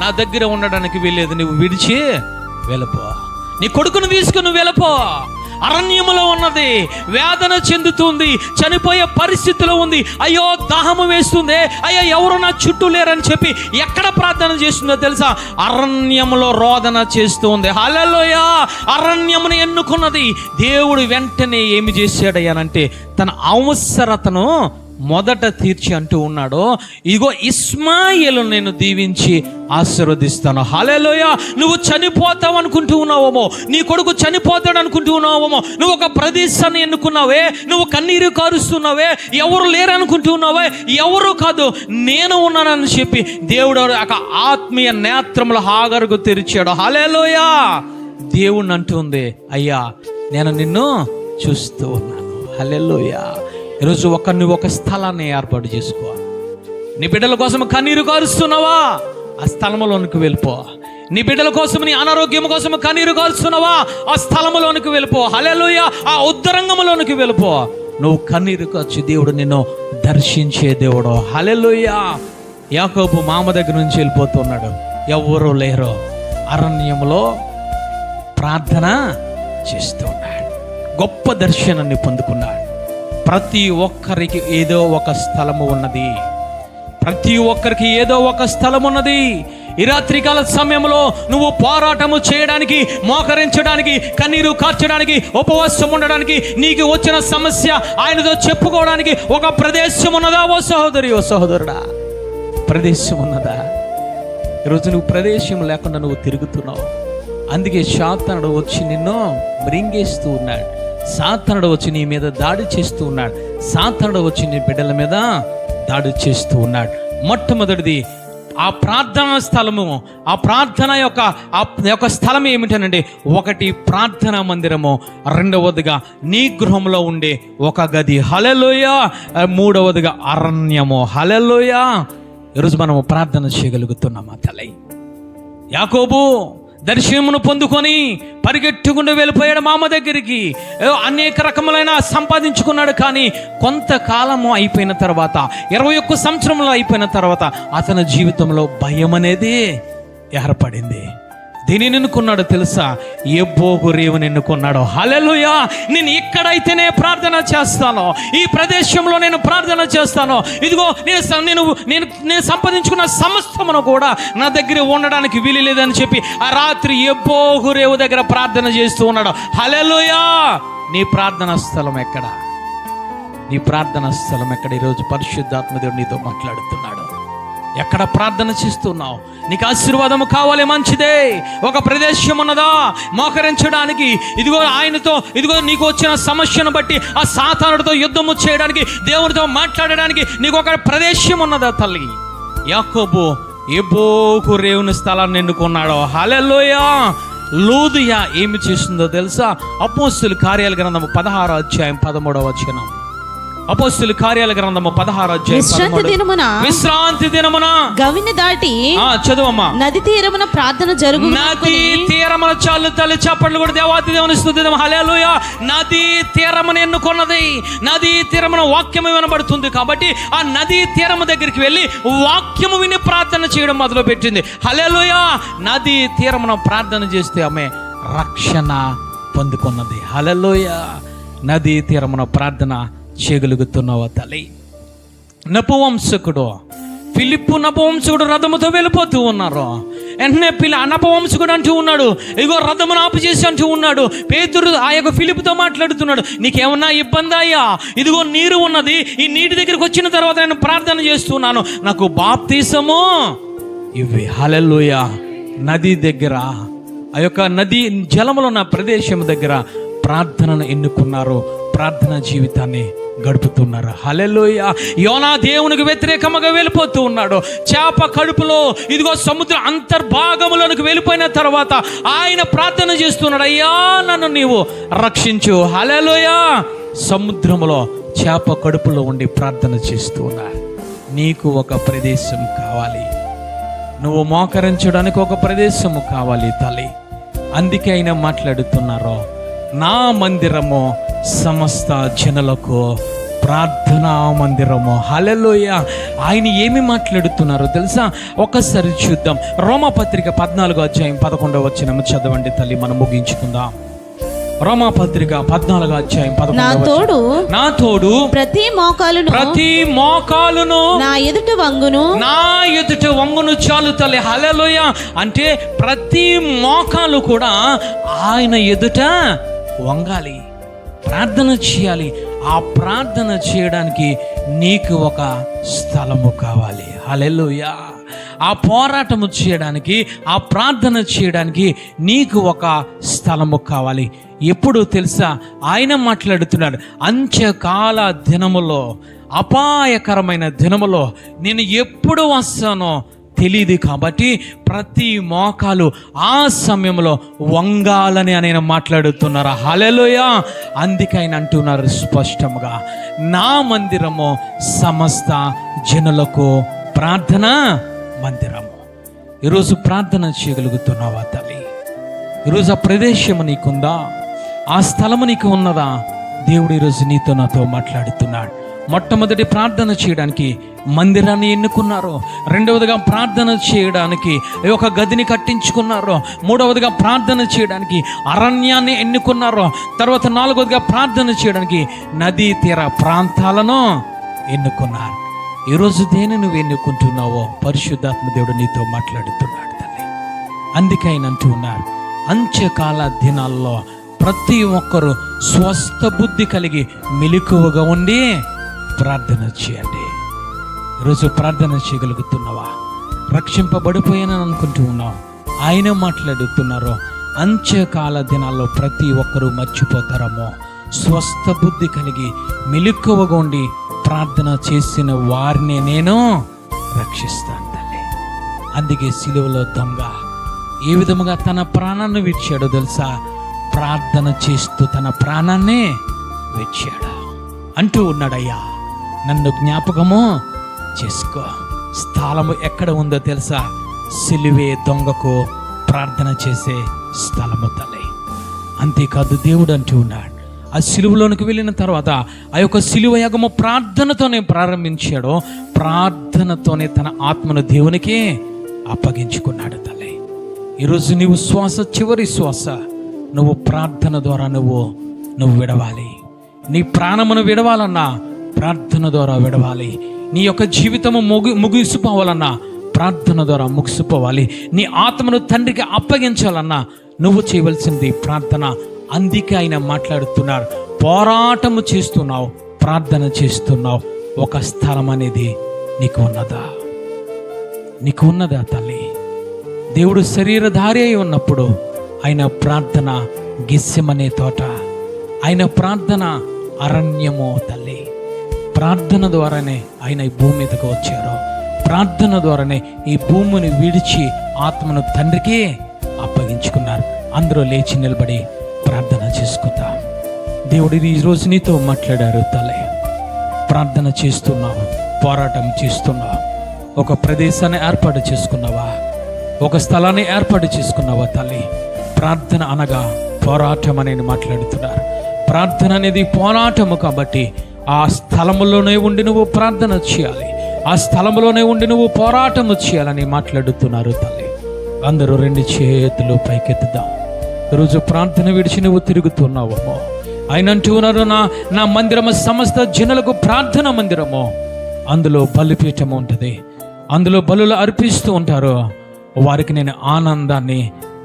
S1: నా దగ్గర ఉండడానికి వీల్లేదు, నువ్వు విడిచి వెళ్ళిపో, నీ కొడుకును తీసుకుని వెళ్ళిపో. అరణ్యములో ఉన్నది, వేదన చెందుతుంది, చనిపోయే పరిస్థితిలో ఉంది. అయ్యో దాహము వేస్తుంది, అయ్యో ఎవరు నా చుట్టూ లేరని చెప్పి ఎక్కడ ప్రార్థన చేస్తుందో తెలుసా? అరణ్యములో రోదన చేస్తూ ఉంది. హల్లెలూయా. అరణ్యమును ఎన్నుకున్నది. దేవుడు వెంటనే ఏమి చేశాడయ్యానంటే, తన అవసరతను మొదట తీర్చి అంటూ ఉన్నాడు, ఇగో ఇస్మాయిలు నేను దీవించి ఆశీర్వదిస్తాను. హల్లెలూయా. నువ్వు చనిపోతావు అనుకుంటూ ఉన్నావేమో, నీ కొడుకు చనిపోతాడు అనుకుంటూ ఉన్నావేమో, నువ్వు ఒక ప్రదేశాన్ని ఎన్నుకున్నావే, నువ్వు కన్నీరు కారుస్తున్నావే, ఎవరు లేరు అనుకుంటూ ఉన్నావే, ఎవరు కాదు నేను ఉన్నానని చెప్పి దేవుడు ఒక ఆత్మీయ నేత్రముల హాగరుకు తెరిచాడు. హల్లెలూయా. దేవుణ్ణి అంటుంది, అయ్యా నేను నిన్ను చూస్తూ ఉన్నాను. హల్లెలూయా. ఈరోజు నువ్వు ఒక స్థలాన్ని ఏర్పాటు చేసుకో. నీ బిడ్డల కోసం కన్నీరు కారుస్తున్నావా? ఆ స్థలంలోనికి వెళ్ళిపో. నీ బిడ్డల కోసం, నీ అనారోగ్యం కోసం కన్నీరు కారుస్తున్నావా? ఆ స్థలంలోనికి వెళ్ళిపో. హల్లెలూయా. ఆ ఉత్తరంగంలోనికి వెళ్ళిపో. నువ్వు కన్నీరు కాచి దేవుడు నిన్ను దర్శించే దేవుడు. హల్లెలూయా. యాకోబు మామ దగ్గర నుంచి వెళ్ళిపోతున్నాడు, ఎవరూ లేరు. అరణ్యంలో ప్రార్థన చేస్తూ ఉన్నాడు. గొప్ప దర్శనాన్ని పొందుకున్నాడు. ప్రతి ఒక్కరికి ఏదో ఒక స్థలము ఉన్నది. ప్రతి ఒక్కరికి ఏదో ఒక స్థలం ఉన్నది. ఈ రాత్రికాల సమయంలో నువ్వు పోరాటము చేయడానికి, మోకరించడానికి, కన్నీరు కార్చడానికి, ఉపవాసం ఉండడానికి, నీకు వచ్చిన సమస్య ఆయనతో చెప్పుకోవడానికి ఒక ప్రదేశం ఉన్నదా? ఓ సహోదరి, ఓ సహోదరుడా, ప్రదేశం ఉన్నదా? ఈరోజు నువ్వు ప్రదేశం లేకుండా నువ్వు తిరుగుతున్నావు. అందుకే సాతానుడు వచ్చి నిన్ను మృంగేస్తూ ఉన్నాడు. సాతానుడు వచ్చి నీ మీద దాడి చేస్తూ ఉన్నాడు. సాతానుడు వచ్చి నీ బిడ్డల మీద దాడి చేస్తూ ఉన్నాడు. మొట్టమొదటిది ఆ ప్రార్థనా స్థలము, ఆ ప్రార్థన యొక్క స్థలం ఏమిటనంటే, ఒకటి ప్రార్థనా మందిరము, రెండవదిగా నీ గృహంలో ఉండే ఒక గది. హల్లెలూయా. మూడవదిగా అరణ్యము. హల్లెలూయా. ఈరోజు మనము ప్రార్థన చేయగలుగుతున్నామా తల్లి? యాకోబు దర్శనమును పొందుకొని పరిగెట్టుకుంటూ వెళ్ళిపోయాడు మామ దగ్గరికి. అనేక రకములైన సంపాదించుకున్నాడు. కానీ కొంతకాలము అయిపోయిన తర్వాత, 21 సంవత్సరంలో అయిపోయిన తర్వాత అతని జీవితంలో భయం అనేది ఏర్పడింది. దీనిని ఎన్నుకున్నాడు తెలుసా? యెబ్బోకు రేవుని ఎన్నుకున్నాడు. హల్లెలూయా. నేను ఇక్కడైతేనే ప్రార్థన చేస్తాను, ఈ ప్రదేశంలో నేను ప్రార్థన చేస్తాను. ఇదిగో నేను సంపాదించుకున్న సమస్తమును కూడా నా దగ్గర ఉండడానికి వీలు లేదని చెప్పి ఆ రాత్రి యెబ్బోకు రేవు దగ్గర ప్రార్థన చేస్తూ ఉన్నాడు. హల్లెలూయా. నీ ప్రార్థనా స్థలం ఎక్కడ? నీ ప్రార్థనా స్థలం ఎక్కడ? ఈరోజు పరిశుద్ధాత్మ దేవుడు నీతో మాట్లాడుతున్నాడు. ఎక్కడ ప్రార్థన చేస్తున్నావు? నీకు ఆశీర్వాదము కావాలి, మంచిదే. ఒక ప్రదేశం ఉన్నదా మోకరించడానికి? ఇదిగో ఆయనతో, ఇదిగో నీకు వచ్చిన సమస్యను బట్టి ఆ సాతానుడితో యుద్ధము చేయడానికి, దేవుడితో మాట్లాడడానికి నీకు ఒక ప్రదేశం ఉన్నదా తల్లి? యాకోబు యెబ్బోకు రేవుని స్థలాన్ని ఎన్నుకున్నాడు. హల్లెలూయా. లూదియా ఏమి చేస్తుందో తెలుసా? అపోస్తలుల కార్యాల గ్రంథము 16వ అధ్యాయం 13వ వచనం. అపోస్తలుల కార్యాల గ్రంథము 16వ అధ్యాయం విశ్రాంతి దినమున
S2: గవిని దాటి
S1: చదువమ్మా.
S2: నది తీరమున ప్రార్థన జరుగు.
S1: నది తీరమున, చాలు తల్లి చప్పట్లు కూడా దేవాతి దేవుని స్తుతిద్దాం. హల్లెలూయా. నది తీరమును ఎన్నుకున్నది. నది తీరమున వాక్యము వినబడుతుంది కాబట్టి ఆ నది తీరము దగ్గరికి వెళ్ళి వాక్యము విని ప్రార్థన చేయడం మొదలు పెట్టింది. హల్లెలూయా. నది తీరమున ప్రార్థన చేస్తే ఆమె రక్షణ పొందుకున్నది. హల్లెలూయా. నది తీరమున ప్రార్థన చేయగలుగుతున్నావా తల్లి? నపువంశకుడు ఫిలిప్పు, నపువంశకుడు రథముతో వెళ్ళిపోతూ ఉన్నారు. వెంటనే నపువంశకుడు అంటూ ఉన్నాడు, ఇగో రథమును ఆపు చేసి అంటూ ఉన్నాడు. పేతురు ఆ యొక్క ఫిలిప్పుతో మాట్లాడుతున్నాడు, నీకేమన్నా ఇబ్బంది అయ్యా? ఇదిగో నీరు ఉన్నది, ఈ నీటి దగ్గరికి వచ్చిన తర్వాత నేను ప్రార్థన చేస్తున్నాను, నాకు బాప్తీసము ఇవి. హల్లెలూయా. నది దగ్గర, ఆ యొక్క నది జలములో ఉన్న ప్రదేశం దగ్గర ప్రార్థనను ఎన్నుకున్నారు. ప్రార్థన జీవితాన్ని గడుపుతున్నారు. హల్లెలూయా. యోనా దేవునికి వ్యతిరేకంగా వెళ్ళిపోతూ ఉన్నాడు. చేప కడుపులో, ఇదిగో సముద్ర అంతర్భాగములోనికి వెళ్ళిపోయిన తర్వాత ఆయన ప్రార్థన చేస్తున్నాడు, అయ్యా నన్ను నీవు రక్షించు. హల్లెలూయా. సముద్రములో చేప కడుపులో ఉండి ప్రార్థన చేస్తూ ఉన్నాడు. నీకు ఒక ప్రదేశం కావాలి, నువ్వు మోకరించడానికి ఒక ప్రదేశము కావాలి తల్లి. అందుకే ఆయన మాట్లాడుతున్నారు, నా మందిరము సమస్త జనులకు ప్రార్థనా మందిరము. హల్లెలూయా. ఆయన ఏమి మాట్లాడుతున్నారో తెలుసా? ఒకసారి చూద్దాం. రోమాపత్రిక 14వ అధ్యాయం 11వ వచనం చదవండి తల్లి, మనం ముగించుకుందాం. రోమాపత్రిక 14వ అధ్యాయం 11వ. నా తోడు ప్రతి మోకాలును నా ఎదుట వంగును చాలు తల్లి. హల్లెలూయా. అంటే ప్రతి మోకాలు కూడా ఆయన ఎదుట వంగాలి, ప్రార్థన చేయాలి. ఆ ప్రార్థన చేయడానికి నీకు ఒక స్థలము కావాలి. హల్లెలూయా. ఆ పోరాటము చేయడానికి, ఆ ప్రార్థన చేయడానికి నీకు ఒక స్థలము కావాలి. ఎప్పుడు తెలుసా? ఆయన మాట్లాడుతున్నాడు, అంత్యకాల దినములో, అపాయకరమైన దినములో నేను ఎప్పుడు వస్తానో తెలియదు కాబట్టి ప్రతి మోకాలు ఆ సమయంలో వంగాలని ఆయన మాట్లాడుతున్నారు. హల్లెలూయా. అందుకే ఆయన అంటున్నారు స్పష్టంగా, నా మందిరము సమస్త జనులకు ప్రార్థన మందిరము. ఈరోజు ప్రార్థన చేయగలుగుతున్నావా తల్లి? ఈరోజు ఆ ప్రదేశము నీకుందా? ఆ స్థలము నీకు ఉన్నదా? దేవుడు ఈరోజు నీతో నాతో మాట్లాడుతున్నాడు. మొట్టమొదటి ప్రార్థన చేయడానికి మందిరాన్ని ఎన్నుకున్నారు. రెండవదిగా ప్రార్థన చేయడానికి ఒక గదిని కట్టించుకున్నారు. మూడవదిగా ప్రార్థన చేయడానికి అరణ్యాన్ని ఎన్నుకున్నారు. తర్వాత నాలుగవదిగా ప్రార్థన చేయడానికి నదీ తీర ప్రాంతాలను ఎన్నుకున్నారు. ఈరోజు దేని నువ్వు ఎన్నుకుంటున్నావో పరిశుద్ధాత్మ దేవుడు నీతో మాట్లాడుతున్నాడు తల్లి. అందుకే ఆయన అంటూ ఉన్నారు, అంత్యకాల దినాల్లో ప్రతి ఒక్కరూ స్వస్థ బుద్ధి కలిగి మెలకువగా ఉండి ప్రార్థన చేయండి. ఈరోజు ప్రార్థన చేయగలుగుతున్నావా? రక్షింపబడిపోయానని అనుకుంటూ ఉన్నావు. ఆయన మాట్లాడుతున్నారు, అంత్యకాల దినాల్లో ప్రతి ఒక్కరూ మర్చిపోతారమ్మో. స్వస్థ బుద్ధి కలిగి మెలకువగా ఉండి ప్రార్థన చేసిన వారిని నేను రక్షిస్తాను తల్లి. అందుకే సిలువలో దొంగ ఏ విధముగా తన ప్రాణాన్ని విడిచాడో తెలుసా? ప్రార్థన చేస్తూ తన ప్రాణాన్ని విడిచాడు. అంటూ ఉన్నాడయ్యా, నన్ను జ్ఞాపకము చేసుకో. స్థలము ఎక్కడ ఉందో తెలుసా? సిలువే దొంగకు ప్రార్థన చేసే స్థలము తల్లి. అంతేకాదు దేవుడు అంటూ ఉన్నాడు, ఆ సిలువలోనికి వెళ్ళిన తర్వాత ఆ యొక్క సిలువ యాగము ప్రార్థనతోనే ప్రారంభించాడో, ప్రార్థనతోనే తన ఆత్మను దేవునికి అప్పగించుకున్నాడు తల్లి. ఈరోజు నీవు శ్వాస, చివరి శ్వాస నువ్వు ప్రార్థన ద్వారా నువ్వు విడవాలి. నీ ప్రాణమును విడవాలన్నా ప్రార్థన ద్వారా విడవాలి. నీ యొక్క జీవితము ముగిసిపోవాలన్నా ప్రార్థన ద్వారా ముగిసిపోవాలి. నీ ఆత్మను తండ్రికి అప్పగించాలన్నా నువ్వు చేయవలసింది ప్రార్థన. అందుకే ఆయన మాట్లాడుతున్నారు, పోరాటము చేస్తున్నావు, ప్రార్థన చేస్తున్నావు. ఒక స్థలం అనేది నీకు ఉన్నదా? నీకు ఉన్నదా తల్లి? దేవుడు శరీరధారి అయి ఉన్నప్పుడు ఆయన ప్రార్థన గెస్సెమనే తోట, ఆయన ప్రార్థన అరణ్యము తల్లి. ప్రార్థన ద్వారానే ఆయన ఈ భూమి మీదకు వచ్చారు. ప్రార్థన ద్వారానే ఈ భూమిని విడిచి ఆత్మను తండ్రికి అప్పగించుకున్నారు. అందరూ లేచి నిలబడి ప్రార్థన చేసుకుందాం. దేవుడు ఈరోజు నీతో మాట్లాడారు తల్లి. ప్రార్థన చేస్తున్నావు, పోరాటం చేస్తున్నావు. ఒక ప్రదేశాన్ని ఏర్పాటు చేసుకున్నావా? ఒక స్థలాన్ని ఏర్పాటు చేసుకున్నావా తల్లి? ప్రార్థన అనగా పోరాటం అనేది మాట్లాడుతున్నారు. ప్రార్థన అనేది పోరాటము కాబట్టి ఆ స్థలంలోనే ఉండి నువ్వు ప్రార్థన చేయాలి. ఆ స్థలంలోనే ఉండి నువ్వు పోరాటము చేయాలని మాట్లాడుతున్నారు తల్లి. అందరూ రెండు చేతులు పైకెత్తుదాం. ఈరోజు ప్రార్థన విడిచి నువ్వు తిరుగుతున్నావేమో. ఆయన అంటూ ఉన్నారు, నా మందిరము సమస్త జనులకు ప్రార్థన మందిరము. అందులో బలిపీఠము ఉంటుంది, అందులో బలులు అర్పిస్తూ ఉంటారు. వారికి నేను ఆనందాన్ని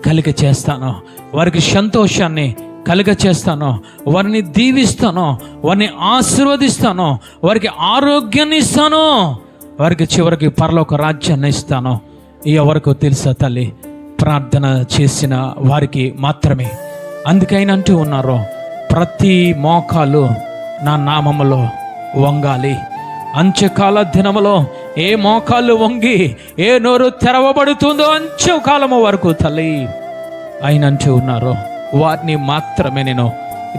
S1: కలిగ చేస్తాను, వారికి సంతోషాన్ని కలిగ చేస్తాను, వారిని దీవిస్తాను, వారిని ఆశీర్వదిస్తాను, వారికి ఆరోగ్యాన్ని ఇస్తాను, వారికి చివరికి పరలోక రాజ్యాన్ని ఇస్తాను. ఎవరికో తెలుసా తల్లి? ప్రార్థన చేసిన వారికి మాత్రమే. అందుకైనా అంటూ ఉన్నారు, ప్రతి మోకాలు నా నామములో వంగాలి. అంత్యకాల దినములో ఏ మోకాళ్ళు వంగి ఏ నోరు తెరవబడుతుందో అంత్యకాలము వరకు తల్లి ఆయన అంటూ ఉన్నారు, వారిని మాత్రమే నేను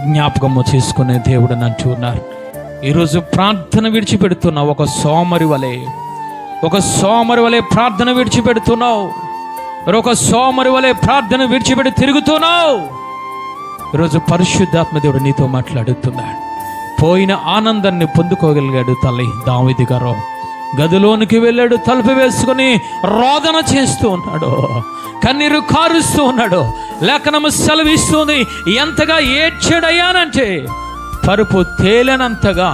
S1: జ్ఞాపకము చేసుకునే దేవుడు అంటూ ఉన్నారు. ఈరోజు ప్రార్థన విడిచిపెడుతున్నావు. ఒక సోమరి వలె ప్రార్థన విడిచిపెడుతున్నావు. ఒక సోమరి వలె ప్రార్థన విడిచిపెట్టి తిరుగుతున్నావు. ఈరోజు పరిశుద్ధాత్మ దేవుడు నీతో మాట్లాడుతున్నాడు. పోయిన ఆనందాన్ని పొందుకోగలిగాడు తల్లి. దావీదు గారు గదిలోనికి వెళ్ళాడు, తలుపు వేసుకొని రోదన చేస్తూ ఉన్నాడు, కన్నీరు కారుస్తూ ఉన్నాడు. లేఖనము సెలవిస్తుంది, ఎంతగా ఏడ్చాడయ్యానంటే పరుపు తేలినంతగా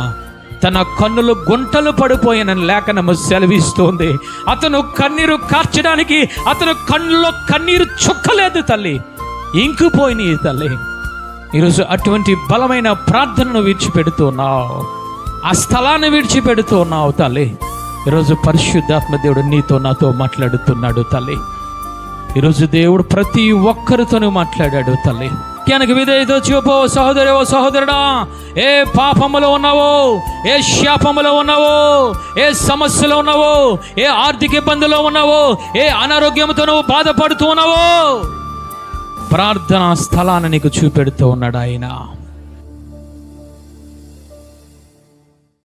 S1: తన కన్నులు గుంటలు పడిపోయానని లేఖనము సెలవిస్తుంది. అతను కన్నీరు కార్చడానికి అతను కన్నులో కన్నీరు చుక్కలేదు తల్లి, ఇంకిపోయినాయి తల్లి. ఈరోజు అటువంటి బలమైన ప్రార్థనను విడిచిపెడుతున్నావు, ఆ స్థలాన్ని విడిచిపెడుతున్నావు తల్లి. ఈరోజు పరిశుద్ధాత్మ దేవుడు నీతో నాతో మాట్లాడుతున్నాడు తల్లి. ఈరోజు దేవుడు ప్రతి ఒక్కరితోనూ మాట్లాడాడు తల్లి. వాక్యానికి విధేయత చూపు సహోదరి, ఓ సహోదరుడా. ఏ పాపములో ఉన్నావో, ఏ శాపములో ఉన్నావో, ఏ సమస్యలో ఉన్నావో, ఏ ఆర్థిక ఇబ్బందులో ఉన్నావో, ఏ అనారోగ్యంతో నువ్వు బాధపడుతూ ఉన్నావో, ప్రార్థనా స్థలాన్ని నీకు చూపెడుతూ ఉన్నాడు ఆయన.